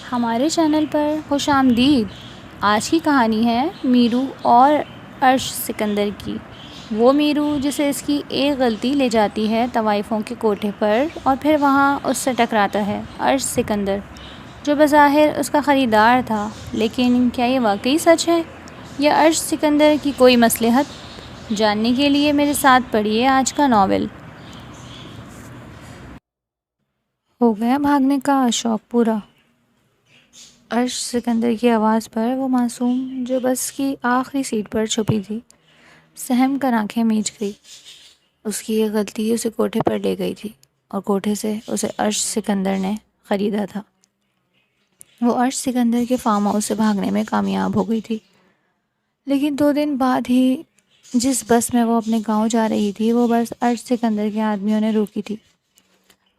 ہمارے چینل پر خوش آمدید۔ آج کی کہانی ہے میرو اور عرش سکندر کی۔ وہ میرو جسے اس کی ایک غلطی لے جاتی ہے طوائفوں کے کوٹھے پر اور پھر وہاں اس سے ٹکراتا ہے عرش سکندر، جو بظاہر اس کا خریدار تھا، لیکن کیا یہ واقعی سچ ہے یا عرش سکندر کی کوئی مصلحت؟ جاننے کے لیے میرے ساتھ پڑھیے آج کا ناول۔ ہو گیا بھاگنے کا شوق پورا؟ عرش سکندر کی آواز پر وہ معصوم جو بس کی آخری سیٹ پر چھپی تھی سہم کر آنکھیں میچ گئی۔ اس کی یہ غلطی اسے کوٹھے پر لے گئی تھی اور کوٹھے سے اسے عرش سکندر نے خریدا تھا۔ وہ عرش سکندر کے فارم ہاؤس سے بھاگنے میں کامیاب ہو گئی تھی، لیکن 2 دن بعد ہی جس بس میں وہ اپنے گاؤں جا رہی تھی وہ بس عرش سکندر کے آدمیوں نے روکی تھی۔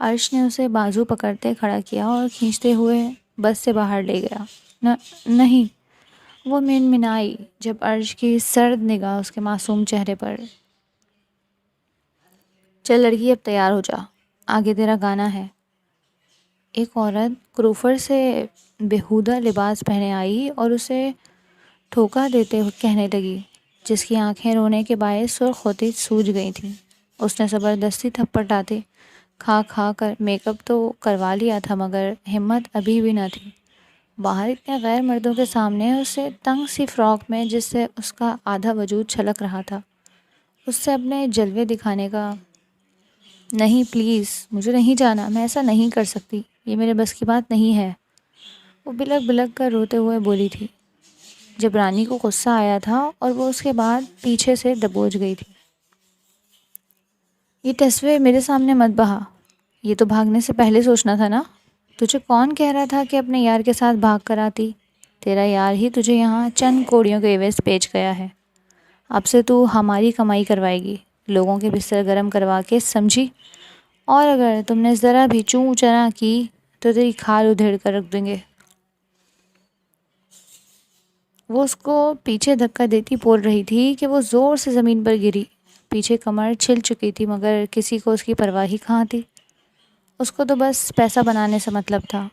عرش نے اسے بازو پکڑتے کھڑا کیا اور کھینچتے ہوئے بس سے باہر لے گیا۔ نہیں، وہ منمنائی جب عرش کی سرد نگاہ اس کے معصوم چہرے پر۔ چل لڑکی، اب تیار ہو جا، آگے تیرا گانا ہے۔ ایک عورت کروفر سے بیہودہ لباس پہنے آئی اور اسے ٹھوکا دیتے ہوئے کہنے لگی، جس کی آنکھیں رونے کے باعث سرخ ہوتی سوج گئی تھیں۔ اس نے زبردستی تھپڑ ڈالتے کھا کھا کر میک اپ تو کروا لیا تھا، مگر ہمت ابھی بھی نہ تھی۔ باہر اتنے غیر مردوں کے سامنے اسے تنگ سی فراک میں جس سے اس کا آدھا وجود چھلک رہا تھا، اس سے اپنے جلوے دکھانے کا۔ نہیں پلیز، مجھے نہیں جانا، میں ایسا نہیں کر سکتی، یہ میرے بس کی بات نہیں ہے، وہ بلک بلک کر روتے ہوئے بولی تھی۔ جب رانی کو غصہ آیا تھا اور وہ اس کے بعد پیچھے سے دبوچ گئی تھی۔ یہ تصویر میرے سامنے مت بہا، یہ تو بھاگنے سے پہلے سوچنا تھا نا۔ تجھے کون کہہ رہا تھا کہ اپنے یار کے ساتھ بھاگ کر آتی؟ تیرا یار ہی تجھے یہاں چند کوڑیوں کے عوض بیچ گیا ہے۔ اب سے تو ہماری کمائی کروائے گی، لوگوں کے بستر گرم کروا کے، سمجھی؟ اور اگر تم نے ذرا بھی چوں چرا کی تو تیری کھال ادھیڑ کر رکھ دیں گے۔ وہ اس کو پیچھے دھکا دیتی بول رہی تھی کہ وہ زور سے زمین پر گری، پیچھے کمر چھل چکی تھی، مگر کسی کو اس کی پرواہ ہی کہاں تھی۔ اس کو تو بس پیسہ بنانے سے مطلب تھا۔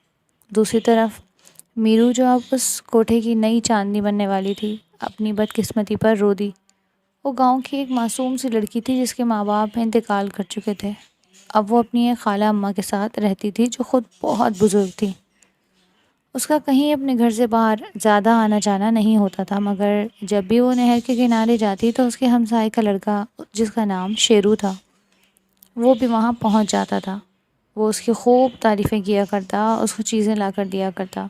دوسری طرف میرو، جو اب اس کوٹھے کی نئی چاندنی بننے والی تھی، اپنی بدقسمتی پر رو دی۔ وہ گاؤں کی ایک معصوم سی لڑکی تھی جس کے ماں باپ انتقال کر چکے تھے۔ اب وہ اپنی ایک خالہ اماں کے ساتھ رہتی تھی جو خود بہت بزرگ تھی۔ اس کا کہیں اپنے گھر سے باہر زیادہ آنا جانا نہیں ہوتا تھا، مگر جب بھی وہ نہر کے کنارے جاتی تو اس کے ہمسائے کا لڑکا، جس کا نام شیرو تھا، وہ بھی وہاں پہنچ جاتا تھا۔ وہ اس کی خوب تعریفیں کیا کرتا، اس کو چیزیں لا کر دیا کرتا۔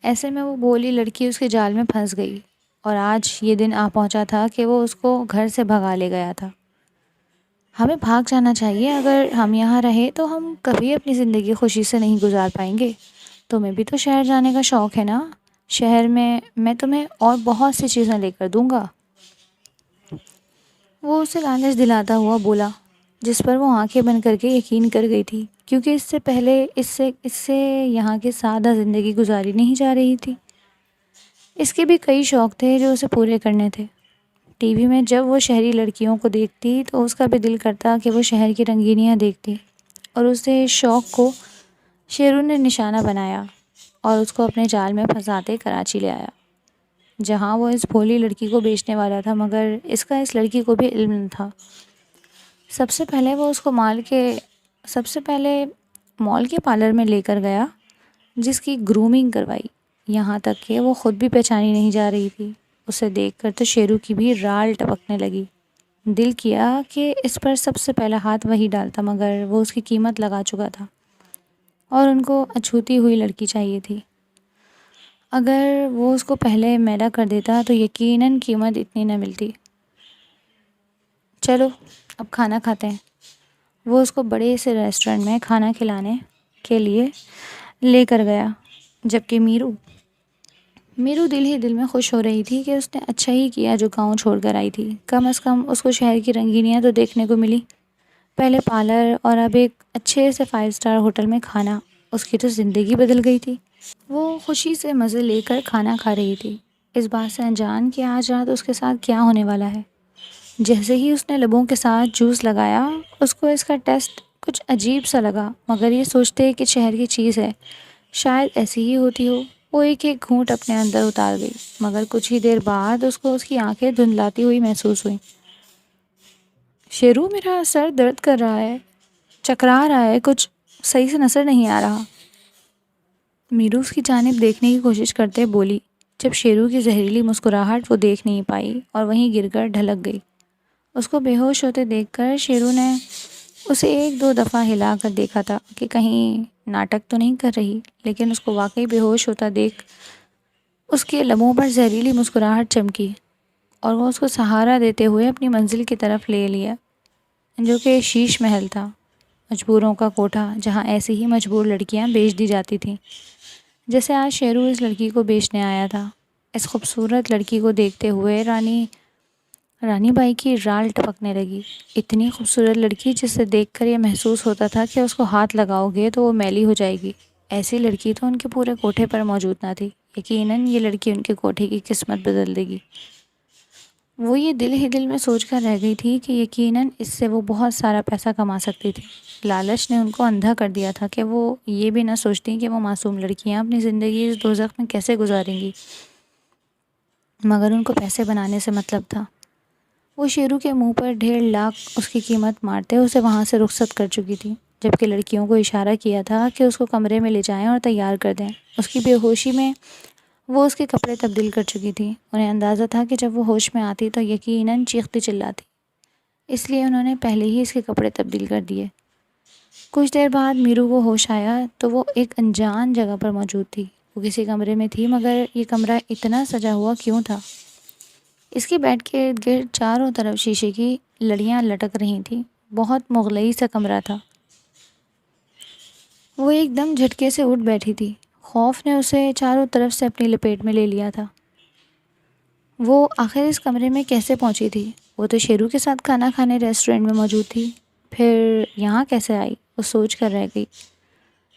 ایسے میں وہ بھولی لڑکی اس کے جال میں پھنس گئی، اور آج یہ دن آ پہنچا تھا کہ وہ اس کو گھر سے بھگا لے گیا تھا۔ ہمیں بھاگ جانا چاہیے، اگر ہم یہاں رہے تو ہم کبھی اپنی زندگی خوشی سے نہیں گزار پائیں گے۔ تمہیں بھی تو شہر جانے کا شوق ہے نا؟ شہر میں تمہیں اور بہت سی چیزیں لے کر دوں گا، وہ اسے لالچ دلاتا ہوا بولا، جس پر وہ آنکھیں بند کر کے یقین کر گئی تھی، کیونکہ اس سے پہلے اس سے یہاں کی سادہ زندگی گزاری نہیں جا رہی تھی۔ اس کے بھی کئی شوق تھے جو اسے پورے کرنے تھے۔ ٹی وی میں جب وہ شہری لڑکیوں کو دیکھتی تو اس کا بھی دل کرتا کہ وہ شہر کی رنگینیاں دیکھتی، اور اسے شوق کو شیرو نے نشانہ بنایا اور اس کو اپنے جال میں پھنساتے کراچی لے آیا، جہاں وہ اس بھولی لڑکی کو بیچنے والا تھا، مگر اس کا اس لڑکی کو بھی علم نہ تھا۔ سب سے پہلے وہ اس کو مال کے پارلر میں لے کر گیا، جس کی گرومنگ کروائی، یہاں تک کہ وہ خود بھی پہچانی نہیں جا رہی تھی۔ اسے دیکھ کر تو شیرو کی بھی رال ٹپکنے لگی۔ دل کیا کہ اس پر سب سے پہلا ہاتھ وہی ڈالتا، مگر وہ اس کی قیمت لگا چکا تھا اور ان کو اچھوتی ہوئی لڑکی چاہیے تھی۔ اگر وہ اس کو پہلے میلا کر دیتا تو یقیناً قیمت اتنی نہ ملتی۔ چلو اب کھانا کھاتے ہیں۔ وہ اس کو بڑے سے ریسٹورنٹ میں کھانا کھلانے کے لیے لے کر گیا، جبکہ میرو دل ہی دل میں خوش ہو رہی تھی کہ اس نے اچھا ہی کیا جو گاؤں چھوڑ کر آئی تھی۔ کم از کم اس کو شہر کی رنگینیاں تو دیکھنے کو ملی، پہلے پارلر اور اب ایک اچھے سے 5 اسٹار ہوٹل میں کھانا۔ اس کی تو زندگی بدل گئی تھی۔ وہ خوشی سے مزے لے کر کھانا کھا رہی تھی، اس بات سے انجان کہ آج رات اس کے ساتھ کیا ہونے والا ہے۔ جیسے ہی اس نے لبوں کے ساتھ جوس لگایا، اس کو اس کا ٹیسٹ کچھ عجیب سا لگا، مگر یہ سوچتے کہ شہر کی چیز ہے شاید ایسی ہی ہوتی ہو۔ وہ ایک ایک گھونٹ اپنے اندر اتار گئی، مگر کچھ ہی دیر بعد اس کو اس کی آنکھیں دھندلاتی ہوئی محسوس ہوئیں۔ شیرو، میرا سر درد کر رہا ہے، چکرا رہا ہے، کچھ صحیح سے نظر نہیں آ رہا۔ میرو اس کی جانب دیکھنے کی کوشش کرتے بولی، جب شیرو کی زہریلی مسکراہٹ وہ دیکھ نہیں پائی اور وہیں گر کر ڈھلک گئی۔ اس کو بے ہوش ہوتے دیکھ کر شیرو نے اسے ایک دو دفعہ ہلا کر دیکھا تھا کہ کہیں ناٹک تو نہیں کر رہی، لیکن اس کو واقعی بے ہوش ہوتا دیکھ اس کے لبوں پر زہریلی مسکراہٹ چمکی اور وہ اس کو سہارا دیتے ہوئے اپنی منزل کی طرف لے لیا، جو کہ شیش محل تھا، مجبوروں کا کوٹھا، جہاں ایسی ہی مجبور لڑکیاں بیچ دی جاتی تھیں، جیسے آج شیرو اس لڑکی کو بیچنے آیا تھا۔ اس خوبصورت لڑکی کو دیکھتے ہوئے رانی بائی کی رال ٹپکنے لگی۔ اتنی خوبصورت لڑکی جسے دیکھ کر یہ محسوس ہوتا تھا کہ اس کو ہاتھ لگاؤ گے تو وہ میلی ہو جائے گی، ایسی لڑکی تو ان کے پورے کوٹھے پر موجود نہ تھی۔ یقیناً یہ لڑکی ان کے کوٹھے کی قسمت بدل دے گی۔ وہ یہ دل ہی دل میں سوچ کر رہ گئی تھی کہ یقیناً اس سے وہ بہت سارا پیسہ کما سکتی تھی۔ لالچ نے ان کو اندھا کر دیا تھا کہ وہ یہ بھی نہ سوچتی کہ وہ معصوم لڑکیاں اپنی زندگی اس دوزخ میں کیسے گزاریں گی، مگر ان کو پیسے بنانے سے مطلب تھا۔ وہ شیرو کے منہ پر 1.5 لاکھ اس کی قیمت مارتے اسے وہاں سے رخصت کر چکی تھی، جبکہ لڑکیوں کو اشارہ کیا تھا کہ اس کو کمرے میں لے جائیں اور تیار کر دیں۔ اس کی بے ہوشی میں وہ اس کے کپڑے تبدیل کر چکی تھی۔ انہیں اندازہ تھا کہ جب وہ ہوش میں آتی تو یقیناً چیختی چلاتی، اس لیے انہوں نے پہلے ہی اس کے کپڑے تبدیل کر دیے۔ کچھ دیر بعد میرو کو ہوش آیا تو وہ ایک انجان جگہ پر موجود تھی۔ وہ کسی کمرے میں تھی، مگر یہ کمرہ اتنا سجا ہوا کیوں تھا؟ اس کے بیڈ کے ارد گرد چاروں طرف شیشے کی لڑیاں لٹک رہی تھیں۔ بہت مغلئی سا کمرہ تھا۔ وہ ایک دم جھٹکے سے اٹھ بیٹھی تھی۔ خوف نے اسے چاروں طرف سے اپنی لپیٹ میں لے لیا تھا۔ وہ آخر اس کمرے میں کیسے پہنچی تھی؟ وہ تو شیرو کے ساتھ کھانا کھانے ریسٹورنٹ میں موجود تھی، پھر یہاں کیسے آئی؟ وہ سوچ کر رہ گئی۔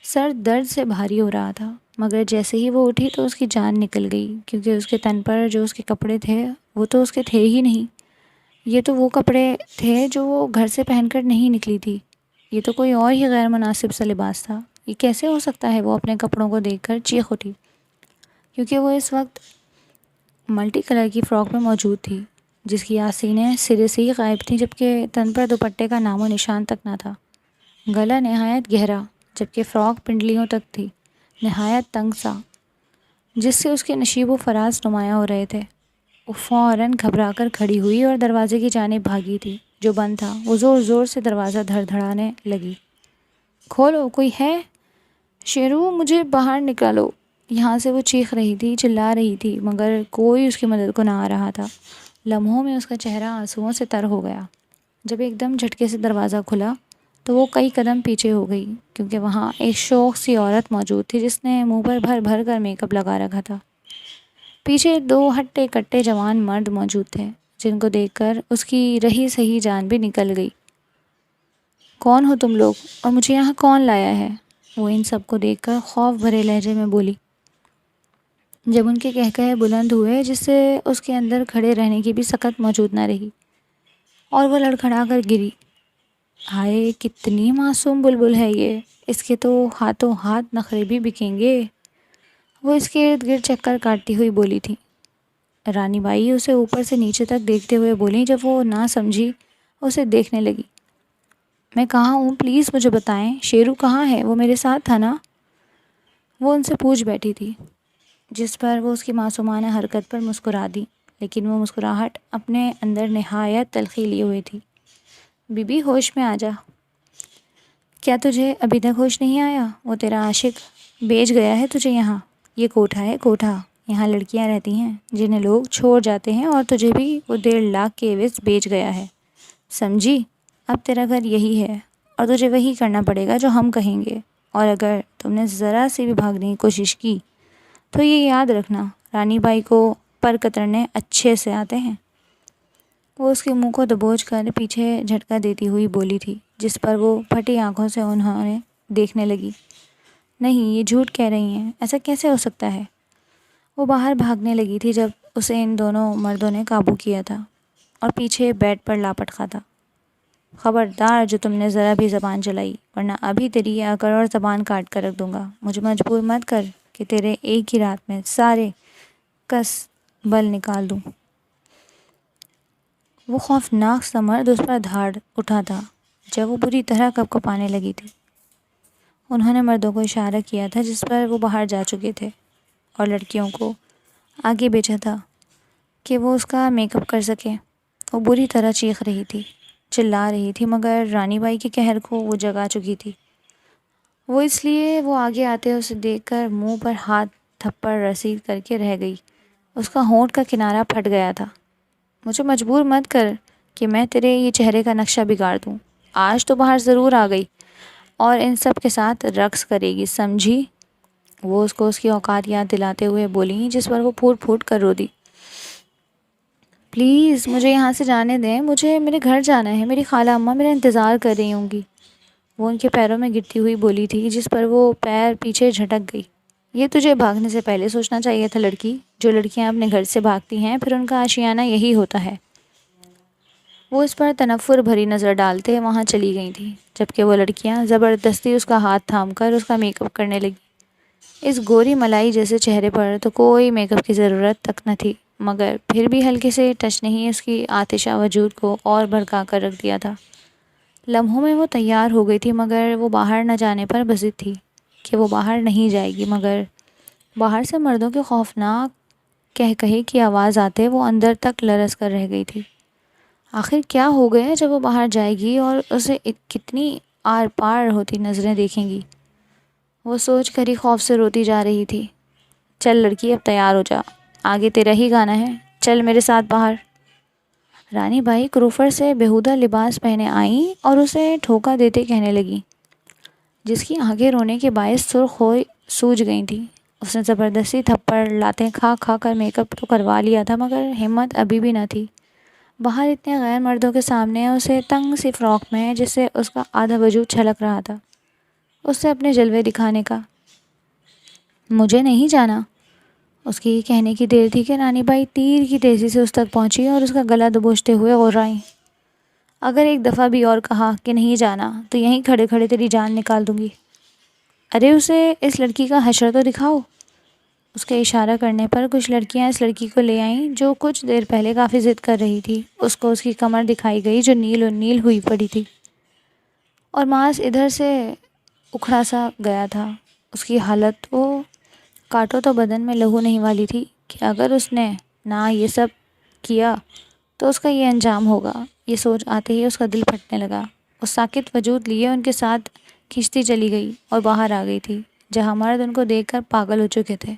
سر درد سے بھاری ہو رہا تھا، مگر جیسے ہی وہ اٹھی تو اس کی جان نکل گئی، کیونکہ اس کے تن پر جو اس کے کپڑے تھے وہ تو اس کے تھے ہی نہیں۔ یہ تو وہ کپڑے تھے جو وہ گھر سے پہن کر نہیں نکلی تھی۔ یہ تو کوئی اور ہی غیر مناسب سا لباس تھا۔ یہ کیسے ہو سکتا ہے؟ وہ اپنے کپڑوں کو دیکھ کر چیخ اٹھی، کیونکہ وہ اس وقت ملٹی کلر کی فراک میں موجود تھی، جس کی آستینیں سرے سے ہی غائب تھیں، جبکہ تن پر دوپٹے کا نام و نشان تک نہ تھا۔ گلا نہایت گہرا، جبکہ فراک پنڈلیوں تک تھی، نہایت تنگ سا، جس سے اس کے نشیب و فراز نمایاں ہو رہے تھے۔ وہ فوراً گھبرا کر کھڑی ہوئی اور دروازے کی جانب بھاگی تھی جو بند تھا۔ وہ زور زور سے دروازہ دھڑ دھڑانے لگی۔ کھولو، کوئی ہے؟ شیرو، مجھے باہر نکالو! یہاں سے وہ چیخ رہی تھی، چلا رہی تھی، مگر کوئی اس کی مدد کو نہ آ رہا تھا۔ لمحوں میں اس کا چہرہ آنسوؤں سے تر ہو گیا۔ جب ایک دم جھٹکے سے دروازہ کھلا تو وہ کئی قدم پیچھے ہو گئی، کیونکہ وہاں ایک شوخ سی عورت موجود تھی جس نے منہ پر بھر بھر کر میک اپ لگا رکھا تھا۔ پیچھے 2 ہٹے کٹے جوان مرد موجود تھے، جن کو دیکھ کر اس کی رہی سہی جان بھی نکل گئی۔ کون ہو تم لوگ اور مجھے یہاں کون لایا ہے؟ وہ ان سب کو دیکھ کر خوف بھرے لہجے میں بولی۔ جب ان کے قہقہے بلند ہوئے جس سے اس کے اندر کھڑے رہنے کی بھی سکت موجود نہ رہی اور وہ لڑکھڑا کر گری۔ ہائے، کتنی معصوم بلبل ہے یہ، اس کے تو ہاتھوں ہاتھ نخرے بھی بکیں گے۔ وہ اس کے ارد گرد چکر کاٹتی ہوئی بولی تھی۔ رانی بائی اسے اوپر سے نیچے تک دیکھتے ہوئے بولیں۔ جب وہ نہ سمجھی اسے دیکھنے لگی۔ میں کہاں ہوں؟ پلیز مجھے بتائیں۔ شیرو کہاں ہے؟ وہ میرے ساتھ تھا نا؟ وہ ان سے پوچھ بیٹھی تھی، جس پر وہ اس کی معصومانہ حرکت پر مسکرا دی، لیکن وہ مسکراہٹ اپنے اندر نہایت تلخی لیے ہوئے تھی۔ بی بی، ہوش میں آ جا۔ کیا تجھے ابھی تک ہوش نہیں آیا؟ وہ تیرا عاشق بیچ گیا ہے تجھے یہاں۔ یہ کوٹھا ہے، کوٹھا۔ یہاں لڑکیاں رہتی ہیں جنہیں لوگ چھوڑ جاتے ہیں، اور تجھے بھی وہ 1.5 لاکھ کے عوض بیچ گیا ہے، سمجھی؟ اب تیرا گھر یہی ہے اور تجھے وہی کرنا پڑے گا جو ہم کہیں گے، اور اگر تم نے ذرا سی بھی بھاگنے کی کوشش کی تو یہ یاد رکھنا، رانی بائی کو پر کترنے اچھے سے آتے ہیں۔ وہ اس کے منہ کو دبوچ کر پیچھے جھٹکا دیتی ہوئی بولی تھی، جس پر وہ پھٹی آنکھوں سے انہیں دیکھنے لگی۔ نہیں، یہ جھوٹ کہہ رہی ہیں، ایسا کیسے ہو سکتا ہے؟ وہ باہر بھاگنے لگی تھی جب اسے ان دونوں مردوں نے قابو کیا تھا اور پیچھے بیڈ پر لا پٹکا تھا۔ خبردار جو تم نے ذرا بھی زبان چلائی، ورنہ ابھی تیری یہ اکڑ اور زبان کاٹ کر رکھ دوں گا۔ مجھے مجبور مت کر کہ تیرے ایک ہی رات میں سارے کس بل نکال دوں۔ وہ خوفناک سا مرد اس پر دھاڑ اٹھا تھا جب وہ بری طرح کپ کپانے لگی تھی۔ انہوں نے مردوں کو اشارہ کیا تھا جس پر وہ باہر جا چکے تھے، اور لڑکیوں کو آگے بھیجا تھا کہ وہ اس کا میک اپ کر سکیں۔ وہ بری طرح چیخ رہی تھی، چلا رہی تھی، مگر رانی بائی کے قہر کو وہ جگا چکی تھی۔ وہ اس لیے وہ آگے آتے اسے دیکھ کر منہ پر ہاتھ تھپڑ رسید کر کے رہ گئی۔ اس کا ہونٹ کا کنارہ پھٹ گیا تھا۔ مجھے مجبور مت کر کہ میں تیرے یہ چہرے کا نقشہ بگاڑ دوں۔ آج تو باہر ضرور آ گئی اور ان سب کے ساتھ رقص کرے گی، سمجھی؟ وہ اس کو اس کی اوقات یاد دلاتے ہوئے بولی، جس پر وہ پھوٹ پھوٹ کر رو دی۔ پلیز مجھے یہاں سے جانے دیں، مجھے میرے گھر جانا ہے، میری خالہ اماں میرا انتظار کر رہی ہوں گی۔ وہ ان کے پیروں میں گرتی ہوئی بولی تھی، جس پر وہ پیر پیچھے جھٹک گئی۔ یہ تجھے بھاگنے سے پہلے سوچنا چاہیے تھا لڑکی، جو لڑکیاں اپنے گھر سے بھاگتی ہیں پھر ان کا آشیانہ یہی ہوتا ہے۔ وہ اس پر تنفر بھری نظر ڈالتے وہاں چلی گئی تھیں، جبکہ وہ لڑکیاں زبردستی اس کا ہاتھ تھام کر اس کا میک اپ کرنے لگی۔ اس گوری ملائی جیسے چہرے پر تو کوئی میک اپ کی ضرورت تک نہ تھی، مگر پھر بھی ہلکے سے ٹچ نے اس کی آتشہ وجود کو اور بھڑکا کر رکھ دیا تھا۔ لمحوں میں وہ تیار ہو گئی تھی، مگر وہ باہر نہ جانے پر بضد تھی کہ وہ باہر نہیں جائے گی۔ مگر باہر سے مردوں کے خوفناک کہے کی آواز آتے وہ اندر تک لرز کر رہ گئی تھی۔ آخر کیا ہو گیا جب وہ باہر جائے گی اور اسے کتنی آر پار ہوتی نظریں دیکھیں گی؟ وہ سوچ کر ہی خوف سے روتی جا رہی تھی۔ چل لڑکی، اب تیار ہو جا، آگے تیرا ہی گانا ہے، چل میرے ساتھ باہر۔ رانی بائی کروفر سے بیہودہ لباس پہنے آئیں اور اسے ٹھوکا دیتے کہنے لگیں، جس کی آگے رونے کے باعث سرخ ہو سوج گئی تھی۔ اس نے زبردستی تھپڑ لاتیں کھا کھا کر میک اپ تو کروا لیا تھا، مگر ہمت ابھی بھی نہ تھی۔ باہر اتنے غیر مردوں کے سامنے اسے تنگ سی فراک میں جس سے اس کا آدھا وجود چھلک رہا تھا، اس سے اپنے جلوے دکھانے کا۔ مجھے نہیں جانا۔ اس کی کہنے کی دیر تھی کہ رانی بائی تیر کی تیزی سے اس تک پہنچی اور اس کا گلا دبوچتے ہوئے غرائیں، اگر ایک دفعہ بھی اور کہا کہ نہیں جانا تو یہیں کھڑے کھڑے تیری جان نکال دوں گی۔ ارے اسے اس لڑکی کا حشر تو دکھاؤ۔ اس کے اشارہ کرنے پر کچھ لڑکیاں اس لڑکی کو لے آئیں جو کچھ دیر پہلے کافی ضد کر رہی تھی۔ اس کو اس کی کمر دکھائی گئی جو نیل و نیل ہوئی پڑی تھی، اور ماس ادھر سے اکھڑا سا گیا تھا۔ اس کی حالت، وہ کاٹو تو بدن میں لہو نہیں والی تھی کہ اگر اس نے نہ یہ سب کیا تو اس کا یہ انجام ہوگا۔ یہ سوچ آتے ہی اس کا دل پھٹنے لگا۔ وہ ساکت وجود لیے ان کے ساتھ کھنچتی چلی گئی اور باہر آ گئی تھی، جہاں مرد ان کو دیکھ کر پاگل ہو چکے تھے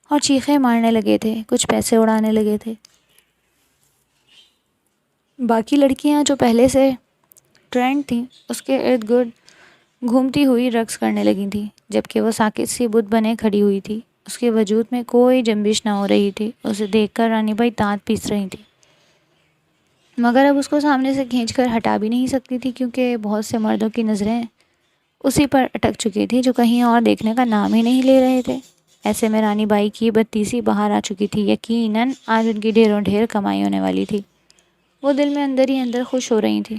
اور چیخیں مارنے لگے تھے، کچھ پیسے اڑانے لگے تھے۔ باقی لڑکیاں جو پہلے سے ٹرینڈ تھیں اس کے ارد گرد گھومتی ہوئی رقص کرنے لگی تھیں، جبکہ وہ ساکت سی بت بنے کھڑی ہوئی تھی۔ اس کے وجود میں کوئی جنبش نہ ہو رہی تھی۔ اسے دیکھ کر رانی بائی دانت پیس رہی تھی، مگر اب اس کو سامنے سے کھینچ کر ہٹا بھی نہیں سکتی تھی، کیونکہ بہت سے مردوں کی نظریں اسی پر اٹک چکی تھی جو کہیں اور دیکھنے کا نام ہی نہیں لے رہے تھے۔ ایسے میں رانی بائی کی بدتیسی باہر آ چکی تھی۔ یقیناً آج ان کی ڈھیروں ڈھیر کمائی ہونے والی تھی۔ وہ دل میں اندر ہی اندر خوش ہو رہی تھی۔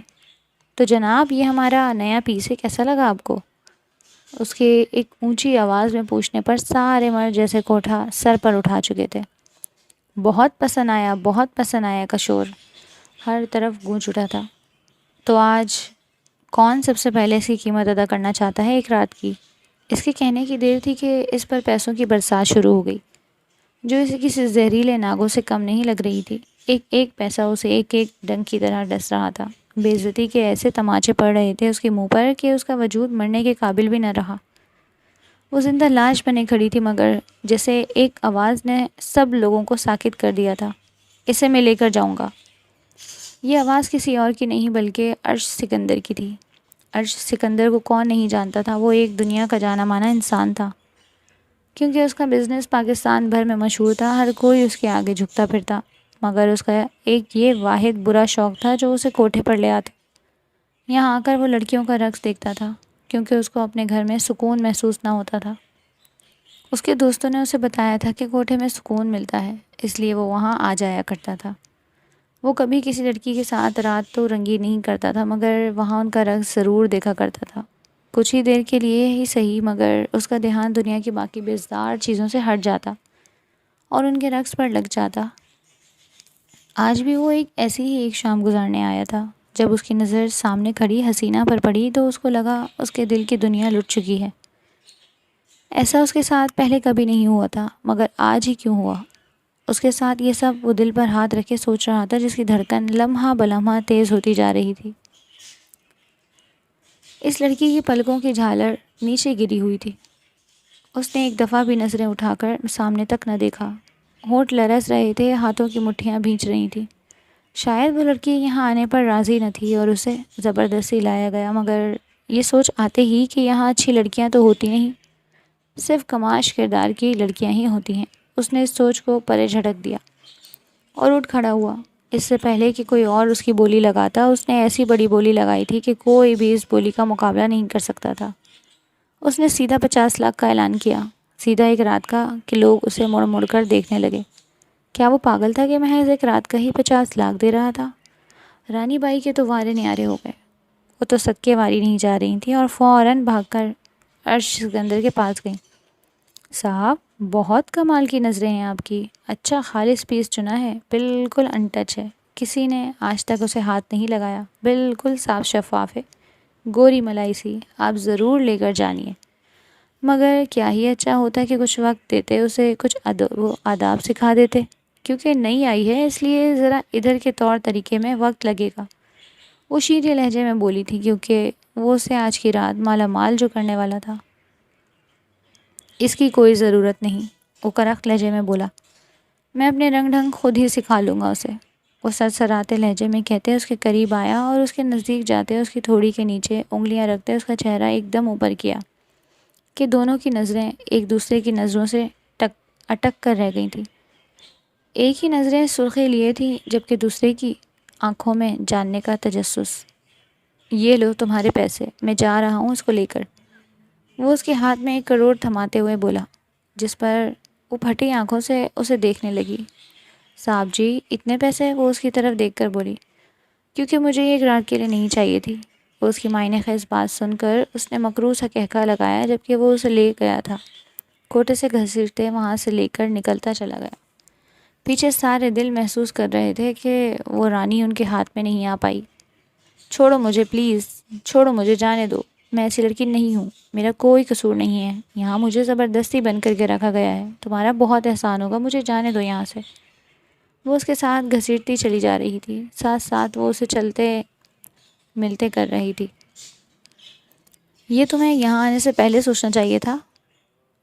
تو جناب، یہ ہمارا نیا پیس ہے، کیسا لگا آپ کو؟ اس کے ایک اونچی آواز میں پوچھنے پر سارے مرد جیسے کوٹھا سر پر اٹھا چکے تھے۔ بہت پسند آیا، بہت پسند آیا کا شور ہر طرف گونج اٹھا تھا۔ تو آج کون سب سے پہلے اس کی قیمت ادا کرنا چاہتا ہے ایک رات کی؟ اس کے کہنے کی دیر تھی کہ اس پر پیسوں کی برسات شروع ہو گئی، جو اسے کسی زہریلے ناگوں سے کم نہیں لگ رہی تھی۔ ایک ایک پیسہ اسے ایک ایک ڈنک کی طرح ڈس رہا تھا۔ بے عزتی کے ایسے تماچے پڑ رہے تھے اس کے منہ پر کہ اس کا وجود مرنے کے قابل بھی نہ رہا۔ وہ زندہ لاش بنے کھڑی تھی، مگر جیسے ایک آواز نے سب لوگوں کو ساکت کر دیا تھا، اسے میں لے کر جاؤں گا۔ یہ آواز کسی اور کی نہیں بلکہ عرش سکندر کی تھی۔ عرش سکندر کو کون نہیں جانتا تھا؟ وہ ایک دنیا کا جانا مانا انسان تھا، کیونکہ اس کا بزنس پاکستان بھر میں مشہور تھا۔ ہر کوئی اس کے آگے جھکتا پھرتا، مگر اس کا ایک یہ واحد برا شوق تھا جو اسے کوٹھے پر لے آتا۔ یہاں آ کر وہ لڑکیوں کا رقص دیکھتا تھا، کیونکہ اس کو اپنے گھر میں سکون محسوس نہ ہوتا تھا۔ اس کے دوستوں نے اسے بتایا تھا کہ کوٹھے میں سکون ملتا ہے، اس لیے وہ وہاں آ جایا کرتا تھا۔ وہ کبھی کسی لڑکی کے ساتھ رات تو رنگین نہیں کرتا تھا، مگر وہاں ان کا رقص ضرور دیکھا کرتا تھا، کچھ ہی دیر کے لیے ہی صحیح، مگر اس کا دھیان دنیا کی باقی بیزار چیزوں سے ہٹ جاتا اور ان کے رقص پر لگ جاتا۔ آج بھی وہ ایسی ہی ایک شام گزارنے آیا تھا۔ جب اس کی نظر سامنے کھڑی حسینہ پر پڑی تو اس کو لگا اس کے دل کی دنیا لٹ چکی ہے۔ ایسا اس کے ساتھ پہلے کبھی نہیں ہوا تھا، مگر آج ہی کیوں ہوا؟ اس کے ساتھ یہ سب وہ دل پر ہاتھ رکھے سوچ رہا تھا، جس کی دھڑکن لمحہ بلمحہ تیز ہوتی جا رہی تھی۔ اس لڑکی کی پلکوں کی جھالر نیچے گری ہوئی تھی۔ اس نے ایک دفعہ بھی نظریں اٹھا کر سامنے تک نہ دیکھا۔ ہونٹ لرز رہے تھے، ہاتھوں کی مٹھیاں بھینچ رہی تھیں۔ شاید وہ لڑکی یہاں آنے پر راضی نہ تھی اور اسے زبردستی لایا گیا، مگر یہ سوچ آتے ہی کہ یہاں اچھی لڑکیاں تو ہوتی نہیں، صرف کماش کردار کی لڑکیاں ہی ہوتی ہیں، اس نے اس سوچ کو پرے جھٹک دیا اور اٹھ کھڑا ہوا۔ اس سے پہلے کہ کوئی اور اس کی بولی لگاتا، اس نے ایسی بڑی بولی لگائی تھی کہ کوئی بھی اس بولی کا مقابلہ نہیں کر سکتا تھا۔ اس نے سیدھا 50 لاکھ کا اعلان کیا، سیدھا ایک رات کا، کہ لوگ اسے مڑ مڑ کر دیکھنے لگے۔ کیا وہ پاگل تھا کہ محض ایک رات کا ہی 50 لاکھ دے رہا تھا؟ رانی بائی کے تو وارے نیارے ہو گئے، وہ تو صدقے واری نہیں جا رہی تھیں اور فوراً بھاگ کر عرش سکندر کے پاس گئیں۔ صاحب، بہت کمال کی نظریں ہیں آپ کی، اچھا خالص پیس چنا ہے، بالکل ان ٹچ ہے، کسی نے آج تک اسے ہاتھ نہیں لگایا، بالکل صاف شفاف ہے، گوری ملائی سی، آپ ضرور لے کر جانیے۔ مگر کیا ہی اچھا ہوتا کہ کچھ وقت دیتے، اسے کچھ آداب سکھا دیتے، کیونکہ نئی آئی ہے اس لیے ذرا ادھر کے طور طریقے میں وقت لگے گا۔ وہ شیریں لہجے میں بولی تھی، کیونکہ وہ اسے آج کی رات مالا مال جو کرنے والا تھا۔ اس کی کوئی ضرورت نہیں، وہ کرخت لہجے میں بولا، میں اپنے رنگ ڈھنگ خود ہی سکھا لوں گا اسے۔ وہ سرسراتے لہجے میں کہتے اس کے قریب آیا اور اس کے نزدیک جاتے اس کی تھوڑی کے نیچے انگلیاں رکھتے اس کا چہرہ ایک دم اوپر کیا کہ دونوں کی نظریں ایک دوسرے کی نظروں سے اٹک کر رہ گئی تھیں۔ ایک کی نظریں سرخی لیے تھیں، جبکہ دوسرے کی آنکھوں میں جاننے کا تجسس۔ یہ لو تمہارے پیسے، میں جا رہا ہوں اس کو لے کر۔ وہ اس کے ہاتھ میں 1 کروڑ تھماتے ہوئے بولا، جس پر وہ پھٹی آنکھوں سے اسے دیکھنے لگی۔ صاحب جی، اتنے پیسے؟ وہ اس کی طرف دیکھ کر بولی، کیونکہ مجھے یہ ایک رات کے لیے نہیں چاہیے تھی۔ وہ اس کی معنی خیز بات سن کر اس نے مکروہ سا کہکا لگایا، جبکہ وہ اسے لے گیا تھا، کوٹے سے گھسیٹتے وہاں سے لے کر نکلتا چلا گیا۔ پیچھے سارے دل محسوس کر رہے تھے کہ وہ رانی ان کے ہاتھ میں نہیں آ پائی۔ چھوڑو مجھے پلیز، چھوڑو مجھے، جانے دو، میں ایسی لڑکی نہیں ہوں، میرا کوئی قصور نہیں ہے، یہاں مجھے زبردستی بن کر کے رکھا گیا ہے، تمہارا بہت احسان ہوگا، مجھے جانے دو یہاں سے۔ وہ اس کے ساتھ گھسیٹتی چلی جا رہی تھی، ساتھ ساتھ وہ اسے چلتے ملتے کر رہی تھی۔ یہ تمہیں یہاں آنے سے پہلے سوچنا چاہیے تھا۔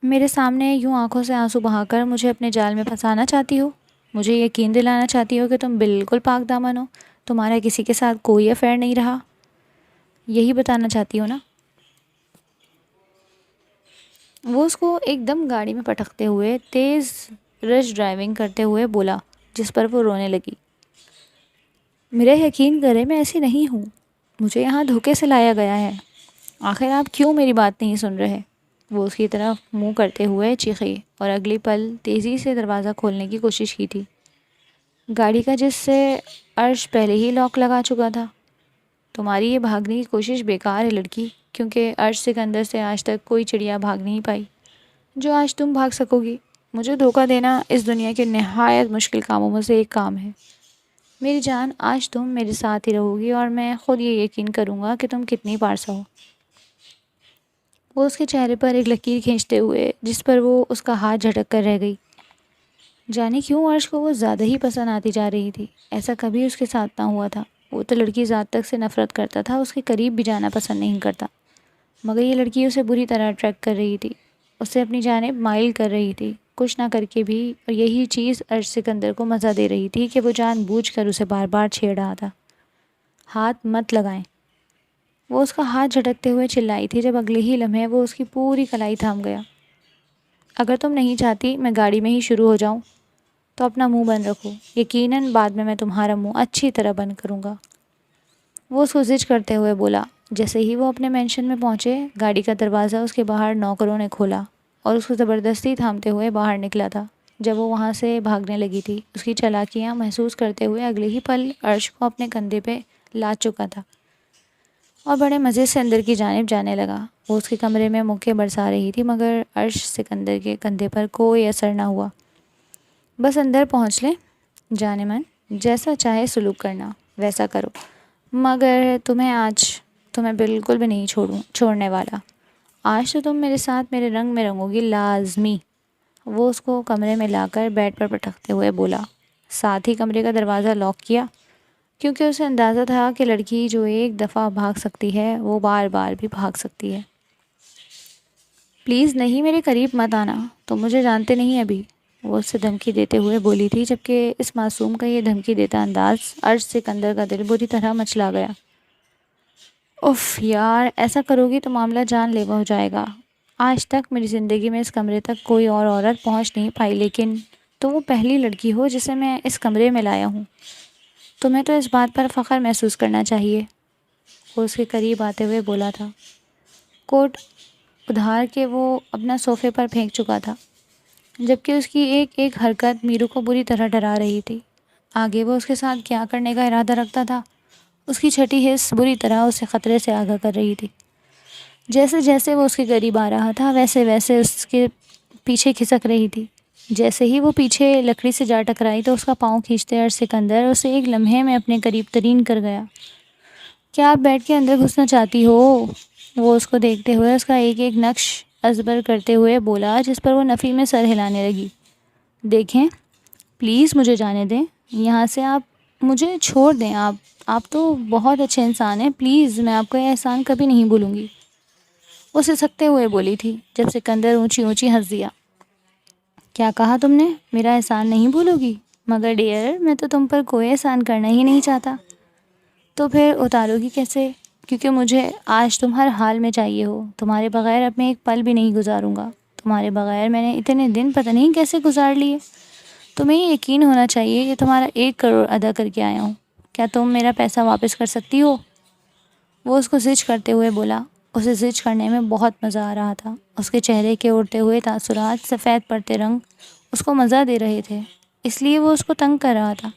میرے سامنے یوں آنکھوں سے آنسو بہا کر مجھے اپنے جال میں پھنسانا چاہتی ہو، مجھے یقین دلانا چاہتی ہو کہ تم بالکل پاک دامن ہو، تمہارا کسی کے ساتھ کوئی افیئر نہیں رہا، یہی بتانا چاہتی ہو نا؟ وہ اس کو ایک دم گاڑی میں پٹکتے ہوئے تیز رش ڈرائیونگ کرتے ہوئے بولا، جس پر وہ رونے لگی۔ میرا یقین کرے، میں ایسی نہیں ہوں، مجھے یہاں دھوکے سے لایا گیا ہے، آخر آپ کیوں میری بات نہیں سن رہے؟ وہ اس کی طرف منہ کرتے ہوئے چیخی اور اگلی پل تیزی سے دروازہ کھولنے کی کوشش کی تھی، گاڑی کا، جس سے عرش پہلے ہی لاک لگا چکا تھا۔ تمہاری یہ بھاگنے کی کوشش بیکار ہے لڑکی، کیونکہ عرش سکندر سے آج تک کوئی چڑیا بھاگ نہیں پائی جو آج تم بھاگ سکو گی۔ مجھے دھوکہ دینا اس دنیا کے نہایت مشکل کاموں میں سے ایک کام ہے۔ میری جان، آج تم میرے ساتھ ہی رہو گی اور میں خود یہ یقین کروں گا کہ تم کتنی پارسا ہو۔ وہ اس کے چہرے پر ایک لکیر کھینچتے ہوئے، جس پر وہ اس کا ہاتھ جھٹک کر رہ گئی۔ جانے کیوں عرش کو وہ زیادہ ہی پسند آتی جا رہی تھی، ایسا کبھی اس کے ساتھ نہ ہوا تھا۔ وہ تو لڑکی ذات تک سے نفرت کرتا تھا، اس کے قریب بھی جانا پسند نہیں کرتا، مگر یہ لڑکی اسے بری طرح اٹریکٹ کر رہی تھی، اسے اپنی جانب مائل کر رہی تھی، کچھ نہ کر کے بھی، اور یہی چیز عرش سکندر کو مزہ دے رہی تھی کہ وہ جان بوجھ کر اسے بار بار چھیڑ رہا تھا۔ ہاتھ مت لگائیں، وہ اس کا ہاتھ جھٹکتے ہوئے چلائی تھی، جب اگلے ہی لمحے وہ اس کی پوری کلائی تھام گیا۔ اگر تم نہیں چاہتی میں گاڑی میں ہی شروع ہو جاؤں تو اپنا منہ بند رکھو، یقیناً بعد میں تمہارا منہ اچھی طرح بند کروں گا۔ وہ اس کو زج کرتے ہوئے بولا۔ جیسے ہی وہ اپنے مینشن میں پہنچے، گاڑی کا دروازہ اس کے باہر نوکروں نے کھولا اور اس کو زبردستی تھامتے ہوئے باہر نکلا تھا۔ جب وہ وہاں سے بھاگنے لگی تھی۔ اس کی چالاکیاں محسوس کرتے ہوئے اگلے ہی پل عرش کو اپنے کندھے پہ لاد چکا تھا اور بڑے مزے سے اندر کی جانب جانے لگا۔ وہ اس کے کمرے میں مکے برسا رہی تھی مگر عرش سکندر کے کندھے پر کوئی اثر نہ ہوا۔ بس اندر پہنچ لیں، جانے من جیسا چاہے سلوک کرنا ویسا کرو، مگر تمہیں بالکل بھی نہیں چھوڑنے والا۔ آج تو تم میرے ساتھ میرے رنگ میں رنگو گی، لازمی۔ وہ اس کو کمرے میں لا کر بیڈ پر پٹکتے ہوئے بولا، ساتھ ہی کمرے کا دروازہ لاک کیا، کیونکہ اسے اندازہ تھا کہ لڑکی جو ایک دفعہ بھاگ سکتی ہے وہ بار بار بھی بھاگ سکتی ہے۔ پلیز نہیں، میرے قریب مت آنا، تم مجھے جانتے نہیں ابھی، وہ اسے دھمکی دیتے ہوئے بولی تھی، جبکہ اس معصوم کا یہ دھمکی دیتا انداز عرش سکندر کا دل بری طرح مچلا گیا۔ اف یار، ایسا کرو گی تو معاملہ جان لیوا ہو جائے گا۔ آج تک میری زندگی میں اس کمرے تک کوئی اور عورت پہنچ نہیں پائی، لیکن تم وہ پہلی لڑکی ہو جسے میں اس کمرے میں لایا ہوں۔ تمہیں تو اس بات پر فخر محسوس کرنا چاہیے، وہ اس کے قریب آتے ہوئے بولا تھا۔ کوٹ ادھار کے وہ اپنا صوفے پر پھینک چکا تھا، جبکہ اس کی ایک ایک حرکت میرو کو بری طرح ڈرا رہی تھی۔ آگے وہ اس کے ساتھ کیا کرنے کا ارادہ رکھتا تھا، اس کی چھٹی حس بری طرح اسے خطرے سے آگاہ کر رہی تھی۔ جیسے جیسے وہ اس کے قریب آ رہا تھا ویسے ویسے اس کے پیچھے کھسک رہی تھی۔ جیسے ہی وہ پیچھے لکڑی سے جا ٹکرائی تو اس کا پاؤں کھینچتے عرش سکندر اسے ایک لمحے میں اپنے قریب ترین کر گیا۔ کیا آپ بیڈ کے اندر گھسنا چاہتی ہو؟ وہ اس کو دیکھتے ہوئے اس کا ایک ایک نقش ازبر کرتے ہوئے بولا، جس پر وہ نفی میں سر ہلانے لگی۔ دیکھیں، پلیز مجھے جانے دیں، یہاں سے آپ مجھے چھوڑ دیں، آپ تو بہت اچھے انسان ہیں، پلیز میں آپ کا یہ احسان کبھی نہیں بھولوں گی، وہ سسکتے ہوئے بولی تھی، جب سکندر اونچی اونچی ہنس دیا۔ کیا کہا تم نے؟ میرا احسان نہیں بھولو گی؟ مگر ڈیئر، میں تو تم پر کوئی احسان کرنا ہی نہیں چاہتا۔ تو پھر اتارو گی کیسے؟ کیونکہ مجھے آج تم ہر حال میں چاہیے ہو، تمہارے بغیر اب میں ایک پل بھی نہیں گزاروں گا، تمہارے بغیر میں نے اتنے دن پتہ نہیں کیسے گزار لیے۔ تمہیں یہ یقین ہونا چاہیے کہ تمہارا 1 کروڑ ادا کر کے آیا ہوں، کیا تم میرا پیسہ واپس کر سکتی ہو؟ وہ اس کو زج کرتے ہوئے بولا۔ اسے زج کرنے میں بہت مزہ آ رہا تھا، اس کے چہرے کے اڑتے ہوئے تاثرات، سفید پڑتے رنگ اس کو مزہ دے رہے تھے، اس لیے وہ اس کو تنگ کر رہا تھا۔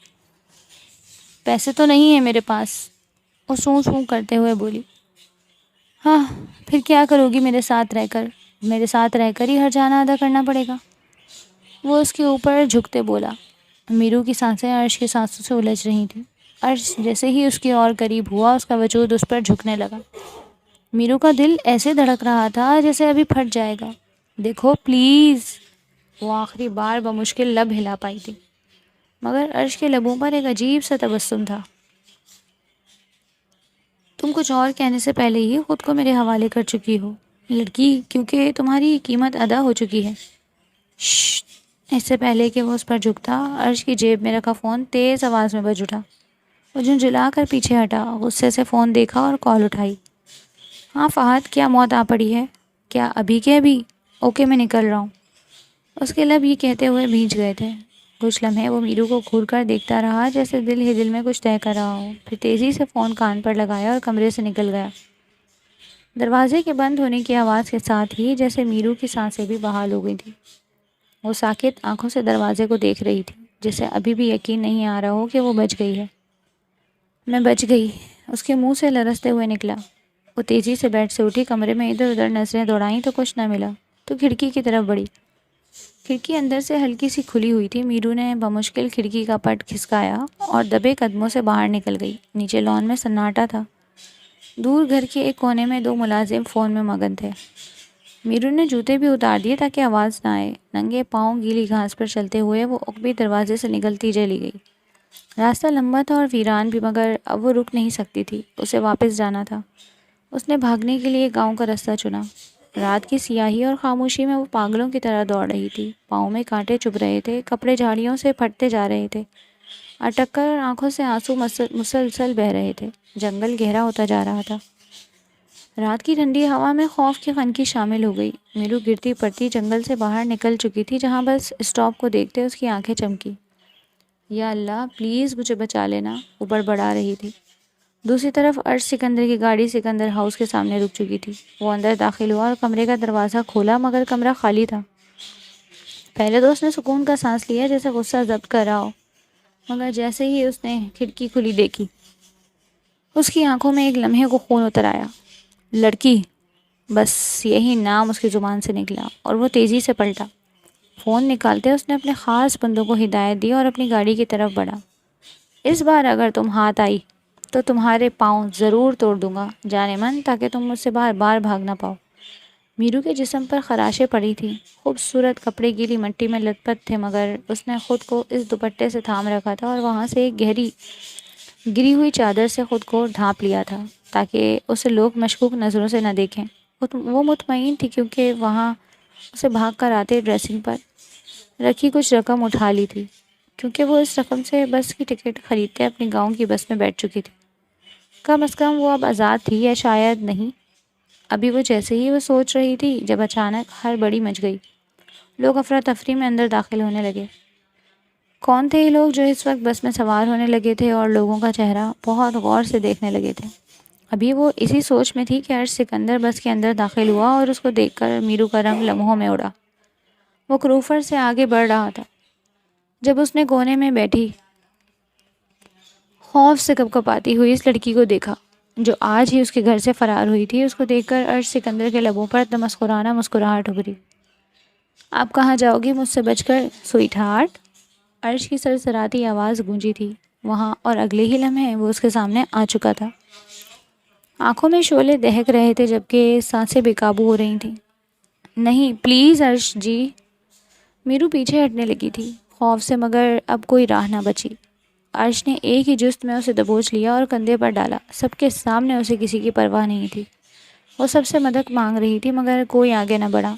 پیسے تو نہیں ہیں میرے پاس، وہ سوں سوں کرتے ہوئے بولی۔ ہاں، پھر کیا کرو گی میرے ساتھ رہ کر؟ میرے ساتھ رہ کر ہی ہر جانا ادا کرنا پڑے گا، وہ اس کے اوپر جھکتے بولا۔ میرو کی سانسیں عرش کی سانسوں سے الجھ رہی تھیں۔ عرش جیسے ہی اس کے اور قریب ہوا اس کا وجود اس پر جھکنے لگا۔ میرو کا دل ایسے دھڑک رہا تھا جیسے ابھی پھٹ جائے گا۔ دیکھو پلیز، وہ آخری بار بمشکل لب ہلا پائی تھی، مگر عرش کے لبوں پر ایک عجیب سا تبسم تھا۔ تم کچھ اور کہنے سے پہلے ہی خود کو میرے حوالے کر چکی ہو لڑکی، کیونکہ تمہاری قیمت ادا ہو چکی ہے۔ شش! اس سے پہلے کہ وہ اس پر جھکتا، عرش کی جیب میں رکھا فون تیز آواز میں بج اٹھا۔ وہ جھنجھلا کر پیچھے ہٹا، غصے سے فون دیکھا اور کال اٹھائی۔ ہاں فہد، کیا موت آ پڑی ہے؟ کیا ابھی کے ابھی؟ اوکے، میں نکل رہا ہوں۔ اس کے لب یہ کہتے ہوئے بھیج گئے تھے۔ کچھ لمحے وہ میرو کو گھور کر دیکھتا رہا جیسے دل ہی دل میں کچھ طے کر رہا ہو، پھر تیزی سے فون کان پر لگایا اور کمرے سے نکل گیا۔ دروازے کے بند ہونے کی آواز کے ساتھ ہی جیسے میرو کی سانسیں بھی بحال ہو گئی تھیں۔ وہ ساکت آنکھوں سے دروازے کو دیکھ رہی تھی، جسے ابھی بھی یقین نہیں آ رہا ہو کہ وہ بچ گئی ہے۔ میں بچ گئی، اس کے منہ سے لرزتے ہوئے نکلا۔ وہ تیزی سے بیڈ سے اٹھی، کمرے میں ادھر ادھر نظریں دوڑائیں تو کچھ نہ ملا، تو کھڑکی کی طرف بڑھی۔ کھڑکی اندر سے ہلکی سی کھلی ہوئی تھی۔ میرو نے بمشکل کھڑکی کا پٹ کھسکایا اور دبے قدموں سے باہر نکل گئی۔ نیچے لان میں سناٹا تھا، دور گھر کے ایک کونے میں 2 ملازم فون میں مگن تھے۔ میرو نے جوتے بھی اتار دیے تاکہ آواز نہ آئے۔ ننگے پاؤں گیلی گھاس پر چلتے ہوئے وہ عقبی دروازے سے نکلتی چلی گئی۔ راستہ لمبا تھا اور ویران بھی، مگر اب وہ رک نہیں سکتی تھی، اسے واپس جانا تھا۔ اس نے بھاگنے کے لیے گاؤں کا راستہ چنا۔ رات کی سیاہی اور خاموشی میں وہ پاگلوں کی طرح دوڑ رہی تھی، پاؤں میں کانٹے چبھ رہے تھے، کپڑے جھاڑیوں سے پھٹتے جا رہے تھے، اٹک کر اور آنکھوں سے آنسو مسلسل بہہ رہے تھے۔ جنگل گہرا ہوتا جا رہا تھا۔ رات کی ٹھنڈی ہوا میں خوف کی خنکی شامل ہو گئی۔ میرو گرتی پڑتی جنگل سے باہر نکل چکی تھی، جہاں بس اسٹاپ کو دیکھتے اس کی آنکھیں چمکی۔ یا اللہ، پلیز مجھے بچا لینا، وہ بڑبڑا رہی تھی۔ دوسری طرف عرش سکندر کی گاڑی سکندر ہاؤس کے سامنے رک چکی تھی۔ وہ اندر داخل ہوا اور کمرے کا دروازہ کھولا، مگر کمرہ خالی تھا۔ پہلے تو اس نے سکون کا سانس لیا جیسے غصہ ضبط کر رہا ہو، مگر جیسے ہی اس نے کھڑکی کھلی دیکھی، اس کی آنکھوں میں ایک لمحے کو خون اتر آیا۔ لڑکی، بس یہی نام اس کی زبان سے نکلا اور وہ تیزی سے پلٹا۔ فون نکالتے اس نے اپنے خاص بندوں کو ہدایت دی اور اپنی گاڑی کی طرف بڑھا۔ اس بار اگر تم ہاتھ آئی تو تمہارے پاؤں ضرور توڑ دوں گا جانے من، تاکہ تم مجھ سے بار بار بھاگ نہ پاؤ۔ میرو کے جسم پر خراشیں پڑی تھیں، خوبصورت کپڑے گیلی مٹی میں لت پت تھے، مگر اس نے خود کو اس دوپٹے سے تھام رکھا تھا اور وہاں سے ایک گری ہوئی چادر سے خود کو ڈھانپ لیا تھا تاکہ اسے لوگ مشکوک نظروں سے نہ دیکھیں۔ وہ مطمئن تھی کیونکہ وہاں اسے بھاگ کر آتے ڈریسنگ پر رکھی کچھ رقم اٹھا لی تھی، کیونکہ وہ اس رقم سے بس کی ٹکٹ خریدتے اپنی گاؤں کی بس میں بیٹھ چکی تھی۔ کم از کم وہ اب آزاد تھی، یا شاید نہیں۔ ابھی وہ جیسے ہی وہ سوچ رہی تھی جب اچانک ہر بڑی مچ گئی۔ لوگ افراتفری میں اندر داخل ہونے لگے۔ کون تھے یہ لوگ جو اس وقت بس میں سوار ہونے لگے تھے اور لوگوں کا چہرہ بہت غور سے دیکھنے لگے تھے؟ ابھی وہ اسی سوچ میں تھی کہ ارش سکندر بس کے اندر داخل ہوا اور اس کو دیکھ کر میرو کا رنگ لمحوں میں اڑا۔ وہ کروفر سے آگے بڑھ رہا تھا۔ جب اس نے کونے میں بیٹھی خوف سے کپکپاتی ہوئی اس لڑکی کو دیکھا جو آج ہی اس کے گھر سے فرار ہوئی تھی، اس کو دیکھ کر ارش سکندر کے لبوں پر تمسخرانہ مسکراہٹ ابھری۔ آپ کہاں جاؤ گی مجھ سے بچ کر سوئٹ ہارٹ؟ ارش کی سرسراتی آواز گونجی تھی وہاں، اور اگلے ہی لمحے وہ اس کے سامنے آ چکا تھا۔ آنکھوں میں شعلے دہک رہے تھے جبکہ سانسیں بے قابو ہو رہی تھیں۔ نہیں پلیز ارش جی۔ میرو پیچھے ہٹنے لگی تھی خوف سے، مگر اب کوئی راہ نہ بچی۔ ارش نے ایک ہی جست میں اسے دبوچ لیا اور کندھے پر ڈالا۔ سب کے سامنے اسے کسی کی پرواہ نہیں تھی۔ وہ سب سے مدد مانگ رہی تھی مگر کوئی آگے نہ بڑھا۔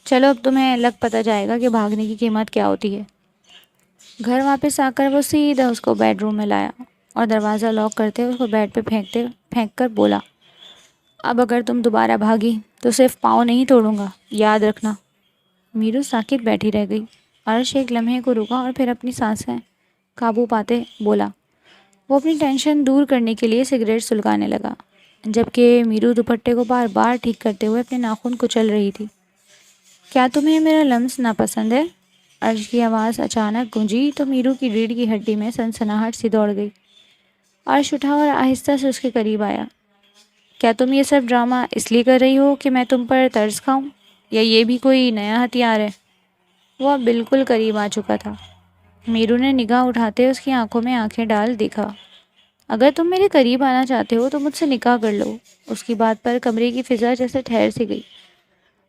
چلو اب تمہیں لگ پتہ جائے گا کہ بھاگنے کی قیمت کیا ہوتی ہے۔ گھر واپس آ کر وہ سیدھا اس کو بیڈ روم میں لایا اور دروازہ لاک کرتے اس کو بیڈ پہ پھینک کر بولا، اب اگر تم دوبارہ بھاگی تو صرف پاؤں نہیں توڑوں گا، یاد رکھنا۔ میرو ساکت بیٹھی رہ گئی۔ ارش ایک لمحے کو رکا اور پھر اپنی سانسیں قابو پاتے بولا۔ وہ اپنی ٹینشن دور کرنے کے لیے سگریٹ سلگانے لگا، جبکہ میرو دوپٹے کو بار بار ٹھیک کرتے ہوئے اپنے ناخن کچل رہی تھی۔ کیا تمہیں میرا لمس ناپسند ہے؟ ارش کی آواز اچانک گونجی تو میرو کی ریڑھ کی ہڈی میں سنسناہٹ سی دوڑ گئی۔ ارش اٹھا اور آہستہ سے اس کے قریب آیا۔ کیا تم یہ سب ڈرامہ اس لیے کر رہی ہو کہ میں تم پر ترس کھاؤں، یا یہ بھی کوئی نیا ہتھیار ہے؟ وہ اب بالکل قریب آ چکا تھا۔ میرو نے نگاہ اٹھاتے اس کی آنکھوں میں آنکھیں ڈال دیکھا۔ اگر تم میرے قریب آنا چاہتے ہو تو مجھ سے نکاح کر لو۔ اس کی بات پر کمرے کی فضا جیسے ٹھہر سی گئی۔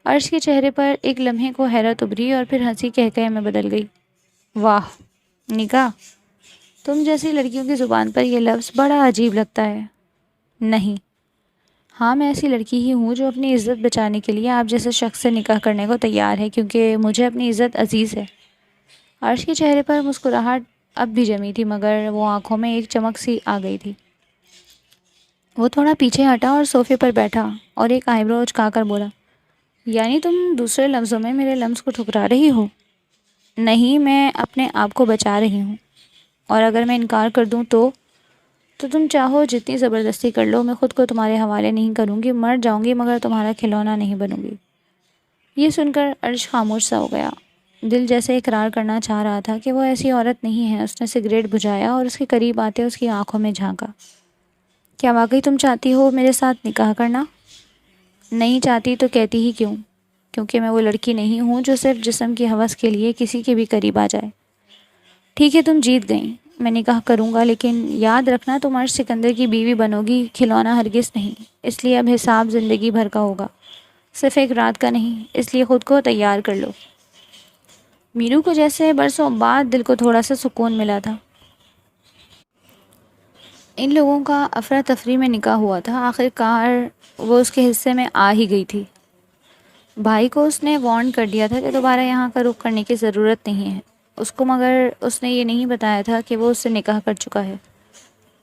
ارش کے چہرے پر ایک لمحے کو حیرت ابھری اور پھر ہنسی قہقہے میں بدل گئی۔ واہ، نکاح! تم جیسی لڑکیوں کی زبان پر یہ لفظ بڑا عجیب لگتا ہے۔ نہیں، ہاں میں ایسی لڑکی ہی ہوں جو اپنی عزت بچانے کے لیے آپ جیسے شخص سے نکاح کرنے کو تیار ہے، کیونکہ مجھے اپنی عزت عزیز ہے۔ ارش کے چہرے پر مسکراہٹ اب بھی جمی تھی، مگر وہ آنکھوں میں ایک چمک سی آ گئی تھی۔ وہ تھوڑا پیچھے ہٹا اور صوفے پر بیٹھا اور ایک آئی برو اچکا کر بولا، یعنی تم دوسرے لفظوں میں میرے لمس کو ٹھکرا رہی ہو؟ نہیں، میں اپنے آپ کو بچا رہی ہوں، اور اگر میں انکار کر دوں تو تم چاہو جتنی زبردستی کر لو، میں خود کو تمہارے حوالے نہیں کروں گی، مر جاؤں گی مگر تمہارا کھلونا نہیں بنوں گی۔ یہ سن کر ارش خاموش سا ہو گیا۔ دل جیسے اقرار کرنا چاہ رہا تھا کہ وہ ایسی عورت نہیں ہے۔ اس نے سگریٹ بجھایا اور اس کے قریب آتے اس کی آنکھوں میں جھانکا۔ کیا واقعی تم چاہتی ہو میرے ساتھ نکاح کرنا؟ نہیں چاہتی تو کہتی ہی کیوں؟ کیونکہ میں وہ لڑکی نہیں ہوں جو صرف جسم کی ہوس کے لیے کسی کے بھی قریب آ جائے۔ ٹھیک ہے، تم جیت گئیں، میں نکاح کروں گا، لیکن یاد رکھنا تم ارش سکندر کی بیوی بنو گی، کھلونا ہرگز نہیں۔ اس لیے اب حساب زندگی بھر کا ہوگا، صرف ایک رات کا نہیں، اس لیے خود کو تیار کر لو۔ میرو کو جیسے برسوں بعد دل کو تھوڑا سا سکون ملا تھا۔ ان لوگوں کا افراتفری میں نکاح ہوا تھا، آخر کار وہ اس کے حصے میں آ ہی گئی تھی۔ بھائی کو اس نے وارن کر دیا تھا کہ دوبارہ یہاں کا رخ کرنے کی ضرورت نہیں ہے اس کو، مگر اس نے یہ نہیں بتایا تھا کہ وہ اس سے نکاح کر چکا ہے۔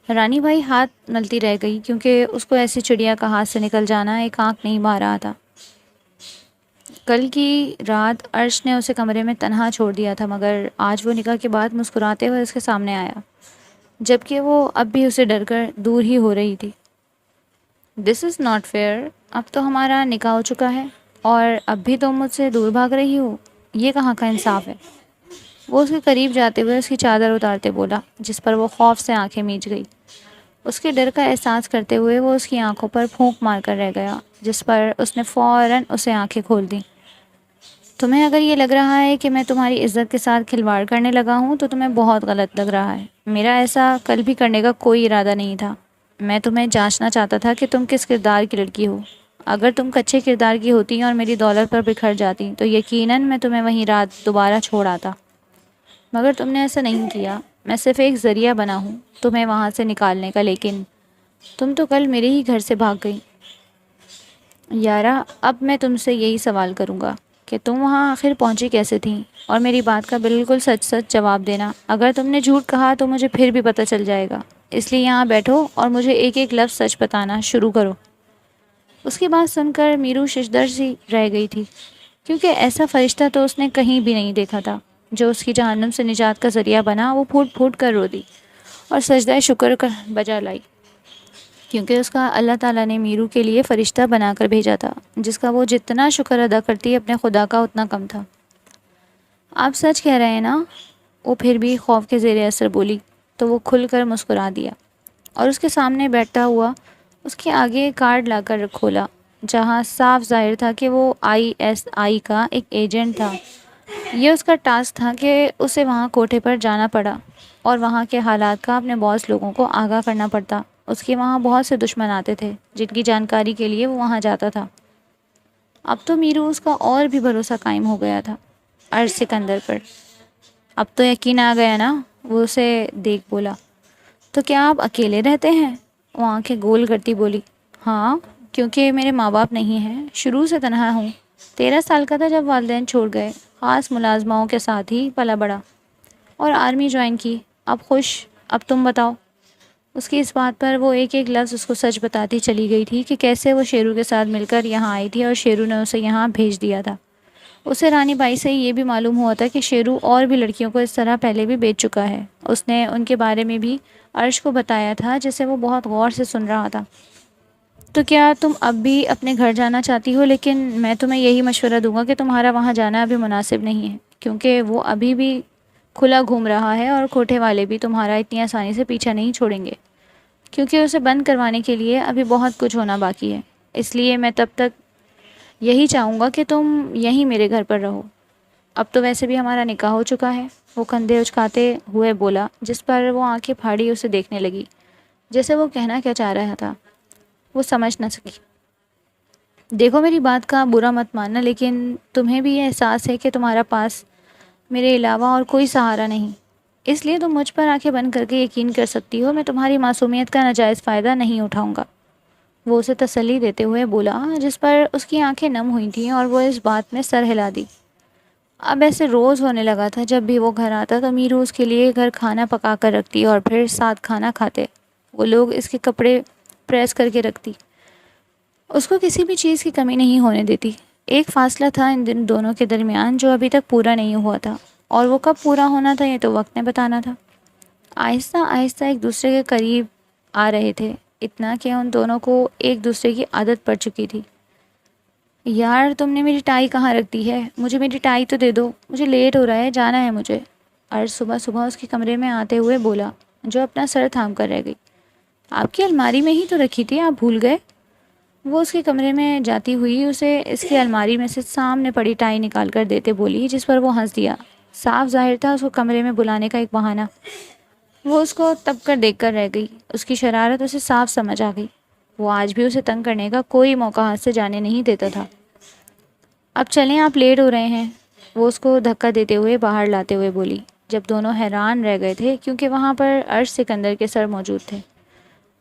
رانی بھائی ہاتھ ملتی رہ گئی کیونکہ اس کو ایسی چڑیا کا ہاتھ سے نکل جانا ایک آنکھ نہیں بھا رہا تھا۔ کل کی رات ارش نے اسے کمرے میں تنہا چھوڑ دیا تھا، مگر آج وہ نکاح کے بعد مسکراتے ہوئے اس کے سامنے آیا، جبکہ وہ اب بھی اسے ڈر کر دور ہی ہو رہی تھی۔ دس از ناٹ فیئر، اب تو ہمارا نکاح ہو چکا ہے اور اب بھی تم مجھ سے دور بھاگ رہی ہو۔ یہ کہاں کا انصاف ہے؟ وہ اس کے قریب جاتے ہوئے اس کی چادر اتارتے بولا، جس پر وہ خوف سے آنکھیں میچ گئی۔ اس کے ڈر کا احساس کرتے ہوئے وہ اس کی آنکھوں پر پھونک مار کر رہ گیا، جس پر اس نے فوراً اسے آنکھیں کھول دیں۔ تمہیں اگر یہ لگ رہا ہے کہ میں تمہاری عزت کے ساتھ کھلواڑ کرنے لگا ہوں تو تمہیں بہت غلط لگ رہا ہے۔ میرا ایسا کل بھی کرنے کا کوئی ارادہ نہیں تھا۔ میں تمہیں جانچنا چاہتا تھا کہ تم کس کردار کی لڑکی ہو۔ اگر تم کچے کردار کی ہوتی اور میری دولت پر بکھر جاتی تو یقیناً میں تمہیں وہیں رات دوبارہ چھوڑ آتا، مگر تم نے ایسا نہیں کیا۔ میں صرف ایک ذریعہ بنا ہوں تمہیں وہاں سے نکالنے کا، لیکن تم تو کل میرے ہی گھر سے بھاگ گئی۔ یارا، اب میں تم سے یہی سوال کروں گا کہ تم وہاں آخر پہنچی کیسے تھیں، اور میری بات کا بالکل سچ سچ جواب دینا۔ اگر تم نے جھوٹ کہا تو مجھے پھر بھی پتہ چل جائے گا، اس لیے یہاں بیٹھو اور مجھے ایک ایک لفظ سچ بتانا شروع کرو۔ اس کی بات سن کر میرو ششدر سی رہ گئی تھی، کیونکہ ایسا فرشتہ تو اس نے کہیں بھی نہیں دیکھا تھا جو اس کی جہنم سے نجات کا ذریعہ بنا۔ وہ پھوٹ پھوٹ کر رو دی اور سجدہ شکر کا بجا لائی، کیونکہ اس کا اللہ تعالیٰ نے میرو کے لیے فرشتہ بنا کر بھیجا تھا، جس کا وہ جتنا شکر ادا کرتی اپنے خدا کا اتنا کم تھا۔ آپ سچ کہہ رہے ہیں نا؟ وہ پھر بھی خوف کے زیر اثر بولی تو وہ کھل کر مسکرا دیا اور اس کے سامنے بیٹھتا ہوا اس کے آگے کارڈ لا کر کھولا، جہاں صاف ظاہر تھا کہ وہ ISI کا ایک ایجنٹ تھا۔ یہ اس کا ٹاسک تھا کہ اسے وہاں کوٹھے پر جانا پڑا اور وہاں کے حالات کا اپنے باس لوگوں کو آگاہ کرنا پڑتا۔ اس کے وہاں بہت سے دشمن آتے تھے جن کی جانکاری کے لیے وہ وہاں جاتا تھا۔ اب تو میرو اس کا اور بھی بھروسہ قائم ہو گیا تھا ارش سکندر پر۔ اب تو یقین آ گیا نا؟ وہ اسے دیکھ بولا۔ تو کیا آپ اکیلے رہتے ہیں؟ وہ آنکھیں گول کرتی بولی۔ ہاں، کیونکہ میرے ماں باپ نہیں ہیں، شروع سے تنہا ہوں۔ 13 سال کا تھا جب والدین چھوڑ گئے، خاص ملازماؤں کے ساتھ ہی پلا بڑا، اور آرمی جوائن کی۔ اب خوش؟ اب تم بتاؤ۔ اس کی اس بات پر وہ ایک ایک لفظ اس کو سچ بتاتی چلی گئی تھی کہ کیسے وہ شیرو کے ساتھ مل کر یہاں آئی تھی اور شیرو نے اسے یہاں بھیج دیا تھا۔ اسے رانی بائی سے یہ بھی معلوم ہوا تھا کہ شیرو اور بھی لڑکیوں کو اس طرح پہلے بھی بیچ چکا ہے۔ اس نے ان کے بارے میں بھی ارش کو بتایا تھا، جسے وہ بہت غور سے سن رہا تھا۔ تو کیا تم اب بھی اپنے گھر جانا چاہتی ہو؟ لیکن میں تمہیں یہی مشورہ دوں گا کہ تمہارا وہاں جانا ابھی مناسب نہیں ہے، کیونکہ وہ ابھی بھی کھلا گھوم رہا ہے اور کوٹھے والے بھی تمہارا اتنی آسانی سے پیچھا نہیں چھوڑیں گے، کیونکہ اسے بند کروانے کے لیے ابھی بہت کچھ ہونا باقی ہے۔ اس لیے میں تب تک یہی چاہوں گا کہ تم یہیں میرے گھر پر رہو۔ اب تو ویسے بھی ہمارا نکاح ہو چکا ہے، وہ کندھے اچکاتے ہوئے بولا، جس پر وہ آنکھیں پھاڑی اسے دیکھنے لگی، جیسے وہ کہنا کیا چاہ رہا تھا وہ سمجھ نہ سکی۔ دیکھو، میری بات کا برا مت ماننا، لیکن تمہیں بھی یہ احساس ہے کہ تمہارا پاس میرے علاوہ اور کوئی سہارا نہیں، اس لیے تم مجھ پر آنکھیں بند کر کے یقین کر سکتی ہو میں تمہاری معصومیت کا ناجائز فائدہ نہیں اٹھاؤں گا۔ وہ اسے تسلی دیتے ہوئے بولا، جس پر اس کی آنکھیں نم ہوئی تھیں اور وہ اس بات میں سر ہلا دی۔ اب ایسے روز ہونے لگا تھا، جب بھی وہ گھر آتا تو میرو اس کے لیے گھر کھانا پکا کر رکھتی اور پھر ساتھ کھانا کھاتے۔ وہ لوگ اس کے کپڑے پریس کر کے رکھتی، اس کو کسی بھی چیز کی کمی نہیں ہونے دیتی۔ ایک فاصلہ تھا ان دونوں کے درمیان جو ابھی تک پورا نہیں ہوا تھا، اور وہ کب پورا ہونا تھا یہ تو وقت نے بتانا تھا۔ آہستہ آہستہ ایک دوسرے کے قریب آ رہے تھے، اتنا کہ ان دونوں کو ایک دوسرے کی عادت پڑ چکی تھی۔ یار، تم نے میری ٹائی کہاں رکھ دی ہے؟ مجھے میری ٹائی تو دے دو، مجھے لیٹ ہو رہا ہے، جانا ہے مجھے۔ ارش صبح صبح اس کے کمرے میں آتے ہوئے بولا، جو اپنا سر تھام کر رہ گئی۔ آپ کی الماری میں ہی تو رکھی تھی، آپ بھول گئے؟ وہ اس کے کمرے میں جاتی ہوئی اسے اس کی الماری میں سے سامنے پڑی ٹائی نکال کر دیتے بولی، جس پر وہ ہنس دیا۔ صاف ظاہر تھا اس کو کمرے میں بلانے کا ایک بہانہ۔ وہ اس کو تب کر دیکھ کر رہ گئی، اس کی شرارت اسے صاف سمجھ آ گئی۔ وہ آج بھی اسے تنگ کرنے کا کوئی موقع ہاتھ سے جانے نہیں دیتا تھا۔ اب چلیں، آپ لیٹ ہو رہے ہیں، وہ اس کو دھکا دیتے ہوئے باہر لاتے ہوئے بولی، جب دونوں حیران رہ گئے تھے کیونکہ وہاں پر ارش سکندر کے سر موجود تھے۔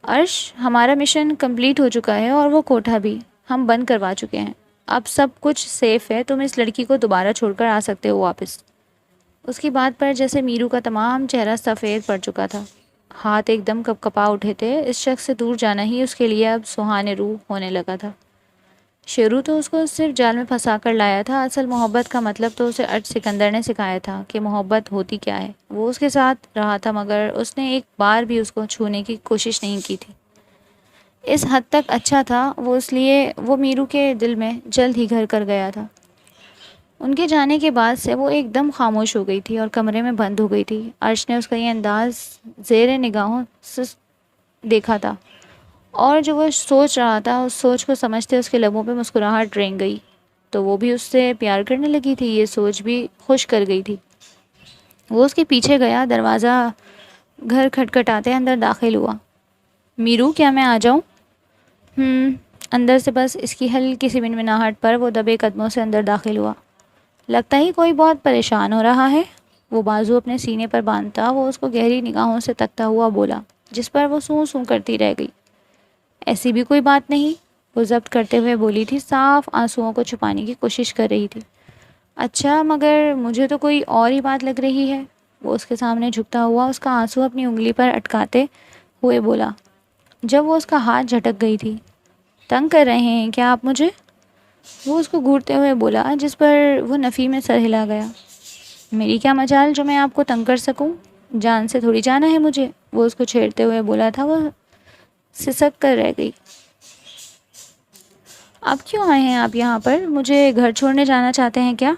ارش، ہمارا مشن کمپلیٹ ہو چکا ہے اور وہ کوٹھا بھی ہم بند کروا چکے ہیں۔ اب سب کچھ سیف ہے، تم اس لڑکی کو دوبارہ چھوڑ کر آ سکتے ہو واپس۔ اس کی بات پر جیسے میرو کا تمام چہرہ سفید پڑ چکا تھا، ہاتھ ایک دم کپ کپا اٹھے تھے۔ اس شخص سے دور جانا ہی اس کے لیے اب سہانے روح ہونے لگا تھا۔ شیرو تو اس کو صرف جال میں پھنسا کر لایا تھا، اصل محبت کا مطلب تو اسے ارش سکندر نے سکھایا تھا کہ محبت ہوتی کیا ہے۔ وہ اس کے ساتھ رہا تھا، مگر اس نے ایک بار بھی اس کو چھونے کی کوشش نہیں کی تھی۔ اس حد تک اچھا تھا وہ، اس لیے وہ میرو کے دل میں جلد ہی گھر کر گیا تھا۔ ان کے جانے کے بعد سے وہ ایک دم خاموش ہو گئی تھی اور کمرے میں بند ہو گئی تھی۔ عرش نے اس کا یہ انداز زیر نگاہوں سے دیکھا تھا، اور جو وہ سوچ رہا تھا اس سوچ کو سمجھتے اس کے لبوں پہ مسکراہٹ رنگ گئی، تو وہ بھی اس سے پیار کرنے لگی تھی۔ یہ سوچ بھی خوش کر گئی تھی۔ وہ اس کے پیچھے گیا، دروازہ گھر کھٹکھٹاتے اندر داخل ہوا۔ میرو، کیا میں آ جاؤں؟ اندر سے بس اس کی ہلکی سی منمناہٹ پر وہ دبے قدموں سے اندر داخل ہوا۔ لگتا ہی کوئی بہت پریشان ہو رہا ہے۔ وہ بازو اپنے سینے پر باندھتا وہ اس کو گہری نگاہوں سے تکتا ہوا بولا، جس پر وہ سوں سوں کرتی رہ گئی۔ ایسی بھی کوئی بات نہیں، وہ ضبط کرتے ہوئے بولی تھی، صاف آنسوؤں کو چھپانے کی کوشش کر رہی تھی۔ اچھا، مگر مجھے تو کوئی اور ہی بات لگ رہی ہے۔ وہ اس کے سامنے جھکتا ہوا اس کا آنسو اپنی انگلی پر اٹکاتے ہوئے بولا، جب وہ اس کا ہاتھ جھٹک گئی تھی۔ تنگ کر رہے ہیں کیا آپ مجھے؟ وہ اس کو گھورتے ہوئے بولا، جس پر وہ نفی میں سر ہلا گیا۔ میری کیا مجال جو میں آپ کو تنگ کر سکوں؟ جان سے تھوڑی جانا ہے مجھے، وہ اس کو چھیڑتے ہوئے بولا تھا۔ وہ سسک کر رہ گئی۔ اب کیوں آئے ہیں آپ یہاں پر؟ مجھے گھر چھوڑنے جانا چاہتے ہیں کیا؟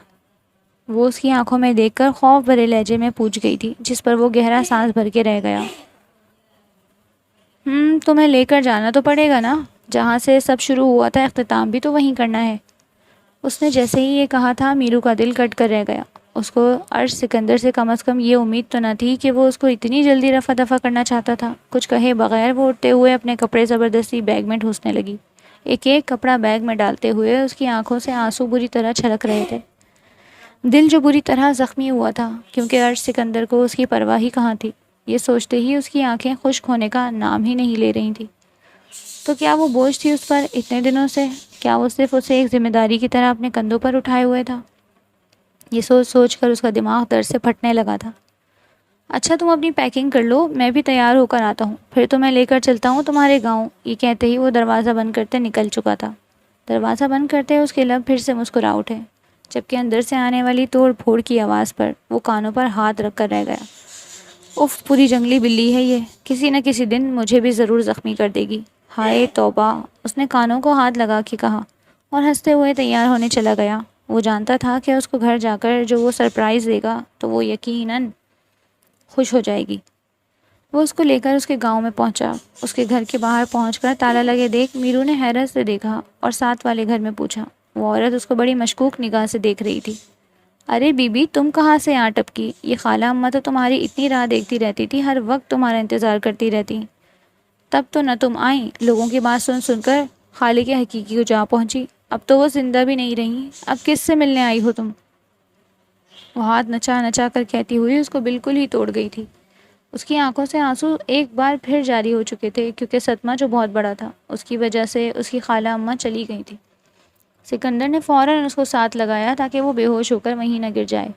وہ اس کی آنکھوں میں دیکھ کر خوف بھرے لہجے میں پوچھ گئی تھی، جس پر وہ گہرا سانس بھر کے رہ گیا۔ تمہیں لے کر جانا تو پڑے گا نا، جہاں سے سب شروع ہوا تھا اختتام بھی تو وہیں کرنا ہے۔ اس نے جیسے ہی یہ کہا تھا، میرو کا دل کٹ کر رہ گیا۔ اس کو عرش سکندر سے کم از کم یہ امید تو نہ تھی کہ وہ اس کو اتنی جلدی رفع دفع کرنا چاہتا تھا۔ کچھ کہے بغیر وہ اٹھتے ہوئے اپنے کپڑے زبردستی بیگ میں ٹھوسنے لگی۔ ایک ایک کپڑا بیگ میں ڈالتے ہوئے اس کی آنکھوں سے آنسو بری طرح چھلک رہے تھے۔ دل جو بری طرح زخمی ہوا تھا، کیونکہ عرش سکندر کو اس کی پرواہ ہی کہاں تھی۔ یہ سوچتے ہی اس کی آنکھیں خشک ہونے کا نام ہی نہیں لے رہی تھیں۔ تو کیا وہ بوجھ تھی اس پر اتنے دنوں سے؟ کیا وہ صرف اسے ایک ذمہ داری کی طرح اپنے کندھوں پر اٹھائے ہوئے تھا؟ یہ سوچ سوچ کر اس کا دماغ درد سے پھٹنے لگا تھا۔ اچھا، تم اپنی پیکنگ کر لو، میں بھی تیار ہو کر آتا ہوں، پھر تو میں لے کر چلتا ہوں تمہارے گاؤں۔ یہ کہتے ہی وہ دروازہ بند کرتے نکل چکا تھا۔ دروازہ بند کرتے اس کے لب پھر سے مسکرا اٹھے، جبکہ اندر سے آنے والی توڑ پھوڑ کی آواز پر وہ کانوں پر ہاتھ رکھ کر رہ گیا۔ اف، پوری جنگلی بلی ہے یہ، کسی نہ کسی دن مجھے بھی ضرور زخمی کر دے گی۔ ہائے توبہ، اس نے کانوں کو ہاتھ لگا کے کہا، اور ہنستے ہوئے تیار ہونے چلا گیا۔ وہ جانتا تھا کہ اس کو گھر جا کر جو وہ سرپرائز دے گا تو وہ یقیناً خوش ہو جائے گی۔ وہ اس کو لے کر اس کے گاؤں میں پہنچا۔ اس کے گھر کے باہر پہنچ کر تالا لگے دیکھ میرو نے حیرت سے دیکھا اور ساتھ والے گھر میں پوچھا۔ وہ عورت اس کو بڑی مشکوک نگاہ سے دیکھ رہی تھی۔ ارے بی بی، تم کہاں سے آ ٹپکی؟ یہ خالہ اماں تو تمہاری اتنی راہ دیکھتی رہتی تھی، ہر وقت تمہارا انتظار کرتی رہتی۔ تب تو نہ تم آئیں، لوگوں کی بات سن سن کر خالے کے حقیقی کو جا پہنچی۔ اب تو وہ زندہ بھی نہیں رہی، اب کس سے ملنے آئی ہو تم؟ وہ ہاتھ نچا نچا کر کہتی ہوئی اس کو بالکل ہی توڑ گئی تھی۔ اس کی آنکھوں سے آنسو ایک بار پھر جاری ہو چکے تھے، کیونکہ صدمہ جو بہت بڑا تھا اس کی وجہ سے اس کی خالہ اماں چلی گئی تھی۔ سکندر نے فوراً اس کو ساتھ لگایا تاکہ وہ بے ہوش ہو کر وہیں نہ گر جائے۔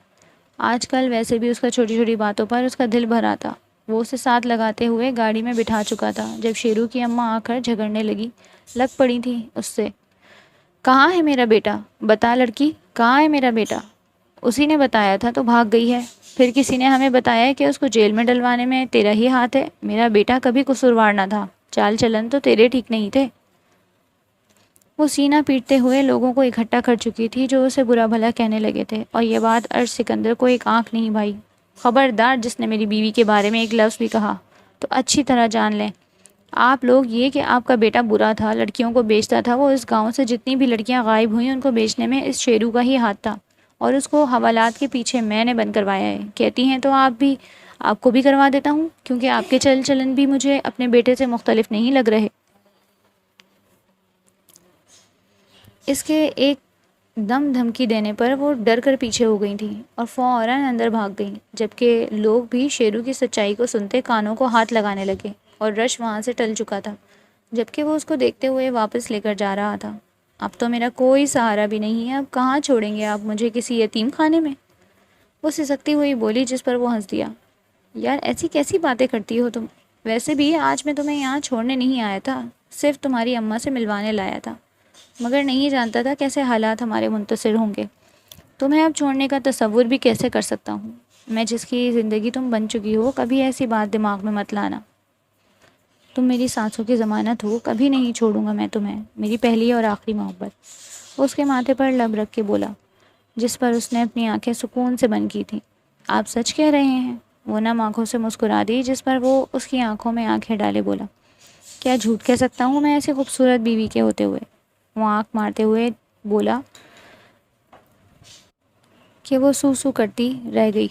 آج کل ویسے بھی اس کا چھوٹی چھوٹی باتوں پر اس کا دل بھرا تھا۔ وہ اسے ساتھ لگاتے ہوئے گاڑی میں بٹھا چکا تھا جب شیرو کی اماں آ کر جھگڑنے لگ پڑی تھی اس سے۔ کہاں ہے میرا بیٹا؟ بتا لڑکی، کہاں ہے میرا بیٹا؟ اسی نے بتایا تھا تو بھاگ گئی ہے۔ پھر کسی نے ہمیں بتایا کہ اس کو جیل میں ڈلوانے میں تیرا ہی ہاتھ ہے۔ میرا بیٹا کبھی قصوروار نہ تھا، چال چلن تو تیرے ٹھیک نہیں تھے۔ وہ سینہ پیٹتے ہوئے لوگوں کو اکٹھا کر چکی تھی جو اسے برا بھلا کہنے لگے تھے، اور یہ بات عرش سکندر کو ایک آنکھ نہیں بھائی۔ خبردار، جس نے میری بیوی کے بارے میں ایک لفظ بھی کہا تو اچھی طرح جان لیں آپ لوگ یہ کہ آپ کا بیٹا برا تھا، لڑکیوں کو بیچتا تھا۔ وہ اس گاؤں سے جتنی بھی لڑکیاں غائب ہوئیں ان کو بیچنے میں اس شیرو کا ہی ہاتھ تھا، اور اس کو حوالات کے پیچھے میں نے بند کروایا ہے۔ کہتی ہیں تو آپ کو بھی کروا دیتا ہوں، کیونکہ آپ کے چل چلن بھی مجھے اپنے بیٹے سے مختلف نہیں لگ رہے۔ اس کے ایک دم دھمکی دینے پر وہ ڈر کر پیچھے ہو گئی تھیں اور فوراً اندر بھاگ گئیں، جبکہ لوگ بھی شیرو کی سچائی کو سنتے کانوں کو ہاتھ لگانے لگے، اور رش وہاں سے ٹل چکا تھا، جبکہ وہ اس کو دیکھتے ہوئے واپس لے کر جا رہا تھا۔ اب تو میرا کوئی سہارا بھی نہیں ہے، اب کہاں چھوڑیں گے آپ مجھے؟ کسی یتیم خانے میں؟ وہ سسکتی ہوئی بولی، جس پر وہ ہنس دیا۔ یار، ایسی کیسی باتیں کرتی ہو تم؟ ویسے بھی آج میں تمہیں یہاں چھوڑنے نہیں آیا تھا، صرف تمہاری اماں سے ملوانے لایا تھا، مگر نہیں جانتا تھا کیسے حالات ہمارے منتصر ہوں گے۔ تمہیں اب چھوڑنے کا تصور بھی کیسے کر سکتا ہوں میں؟ جس کی زندگی تم بن چکی ہو، کبھی ایسی بات دماغ میں مت لانا۔ تم میری سانسوں کی ضمانت ہو، کبھی نہیں چھوڑوں گا میں تمہیں، میری پہلی اور آخری محبت۔ وہ اس کے ماتھے پر لب رکھ کے بولا۔ جس پر اس نے اپنی آنکھیں سکون سے بند کی تھیں۔ آپ سچ کہہ رہے ہیں؟ وہ نم آنکھوں سے مسکرا دی، جس پر وہ اس کی آنکھوں میں آنکھیں ڈالے بولا، کیا جھوٹ کہہ سکتا ہوں میں ایسی خوبصورت بیوی کے ہوتے ہوئے؟ وہ آنکھ مارتے ہوئے بولا کہ وہ سو سو کرتی رہ گئی۔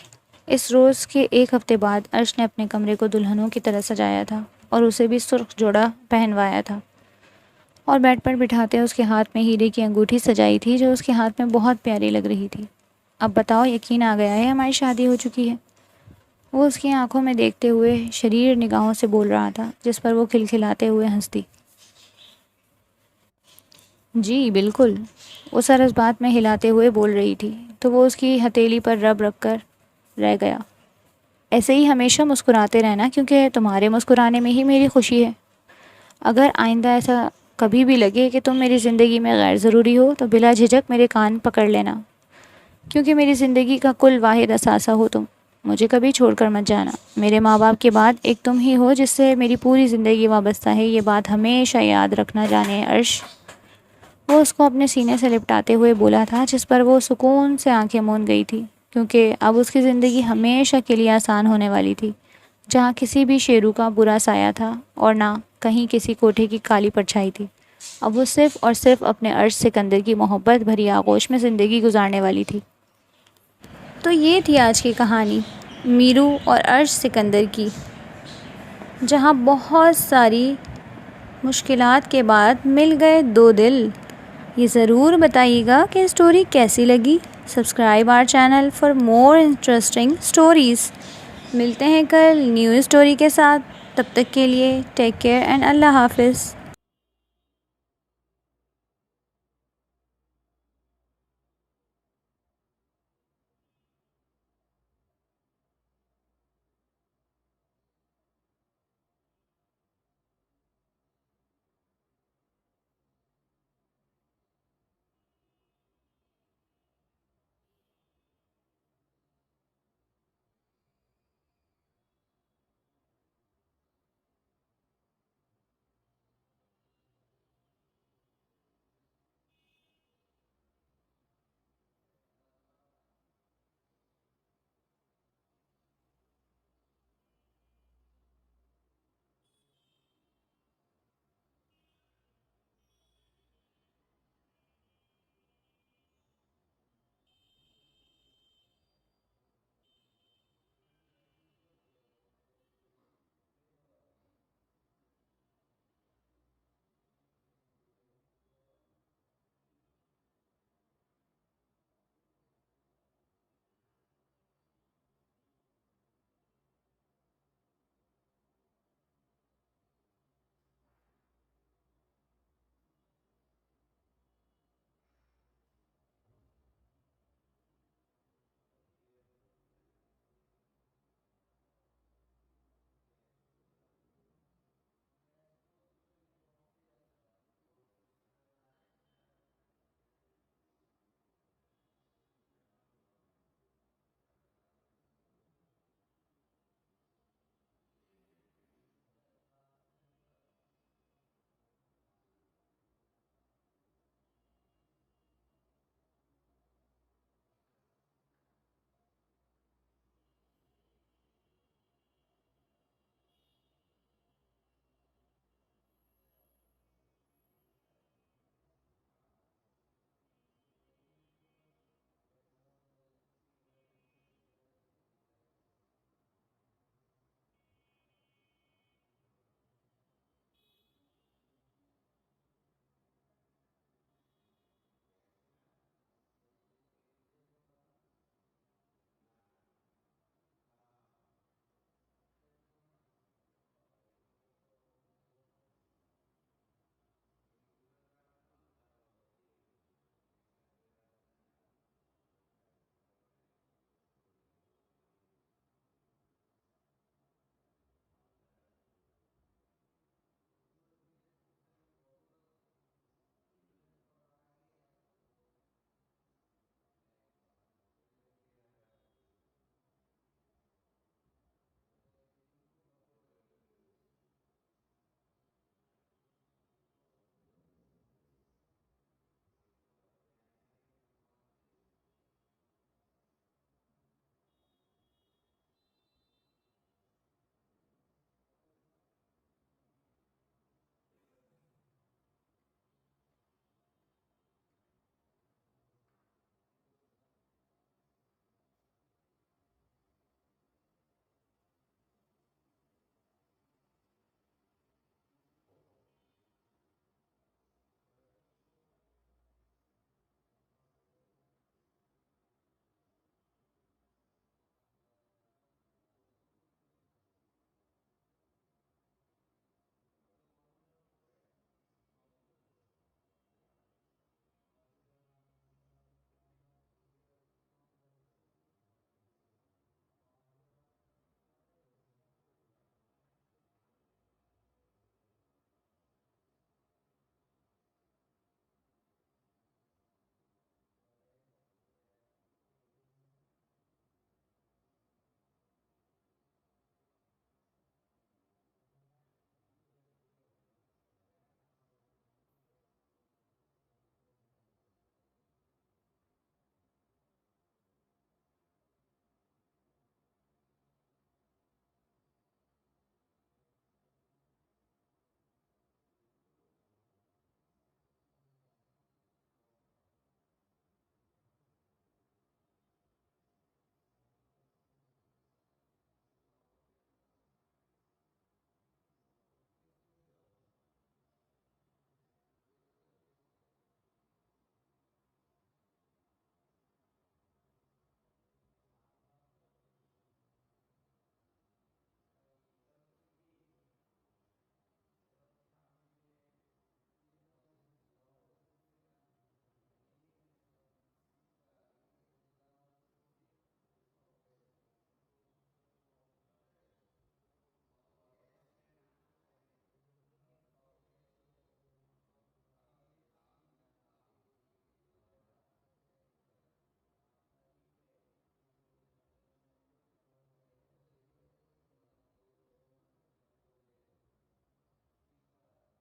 اس روز کے ایک ہفتے بعد عرش نے اپنے کمرے کو دلہنوں کی طرح سجایا تھا اور اسے بھی سرخ جوڑا پہنوایا تھا، اور بیڈ پر بٹھاتے اس کے ہاتھ میں ہیرے کی انگوٹھی سجائی تھی جو اس کے ہاتھ میں بہت پیاری لگ رہی تھی۔ اب بتاؤ، یقین آ گیا ہے ہماری شادی ہو چکی ہے؟ وہ اس کی آنکھوں میں دیکھتے ہوئے شریر نگاہوں سے بول رہا تھا، جس پر وہ کھلکھلاتے ہوئے ہنس دی۔ جی بالکل، وہ سر اس بات میں ہلاتے ہوئے بول رہی تھی تو وہ اس کی ہتھیلی پر رب رکھ کر رہ گیا۔ ایسے ہی ہمیشہ مسکراتے رہنا، کیونکہ تمہارے مسکرانے میں ہی میری خوشی ہے۔ اگر آئندہ ایسا کبھی بھی لگے کہ تم میری زندگی میں غیر ضروری ہو تو بلا جھجک میرے کان پکڑ لینا، کیونکہ میری زندگی کا کل واحد اثاثہ ہو تم۔ مجھے کبھی چھوڑ کر مت جانا۔ میرے ماں باپ کے بعد ایک تم ہی ہو جس سے میری پوری زندگی وابستہ ہے، یہ بات ہمیشہ یاد رکھنا جانے عرش۔ وہ اس کو اپنے سینے سے لپٹاتے ہوئے بولا تھا، جس پر وہ سکون سے آنکھیں موند گئی تھی، کیونکہ اب اس کی زندگی ہمیشہ کے لیے آسان ہونے والی تھی، جہاں کسی بھی شیرو کا برا سایہ تھا اور نہ کہیں کسی کوٹھے کی کالی پرچھائی تھی۔ اب وہ صرف اور صرف اپنے عرش سکندر کی محبت بھری آغوش میں زندگی گزارنے والی تھی۔ تو یہ تھی آج کی کہانی میرو اور عرش سکندر کی، جہاں بہت ساری مشکلات کے بعد مل گئے دو دل۔ یہ ضرور بتائیے گا کہ اسٹوری کیسی لگی۔ Subscribe our channel for more interesting stories. ملتے ہیں کل نیو اسٹوری کے ساتھ، تب تک کے لیے ٹیک کیئر اینڈ اللہ حافظ۔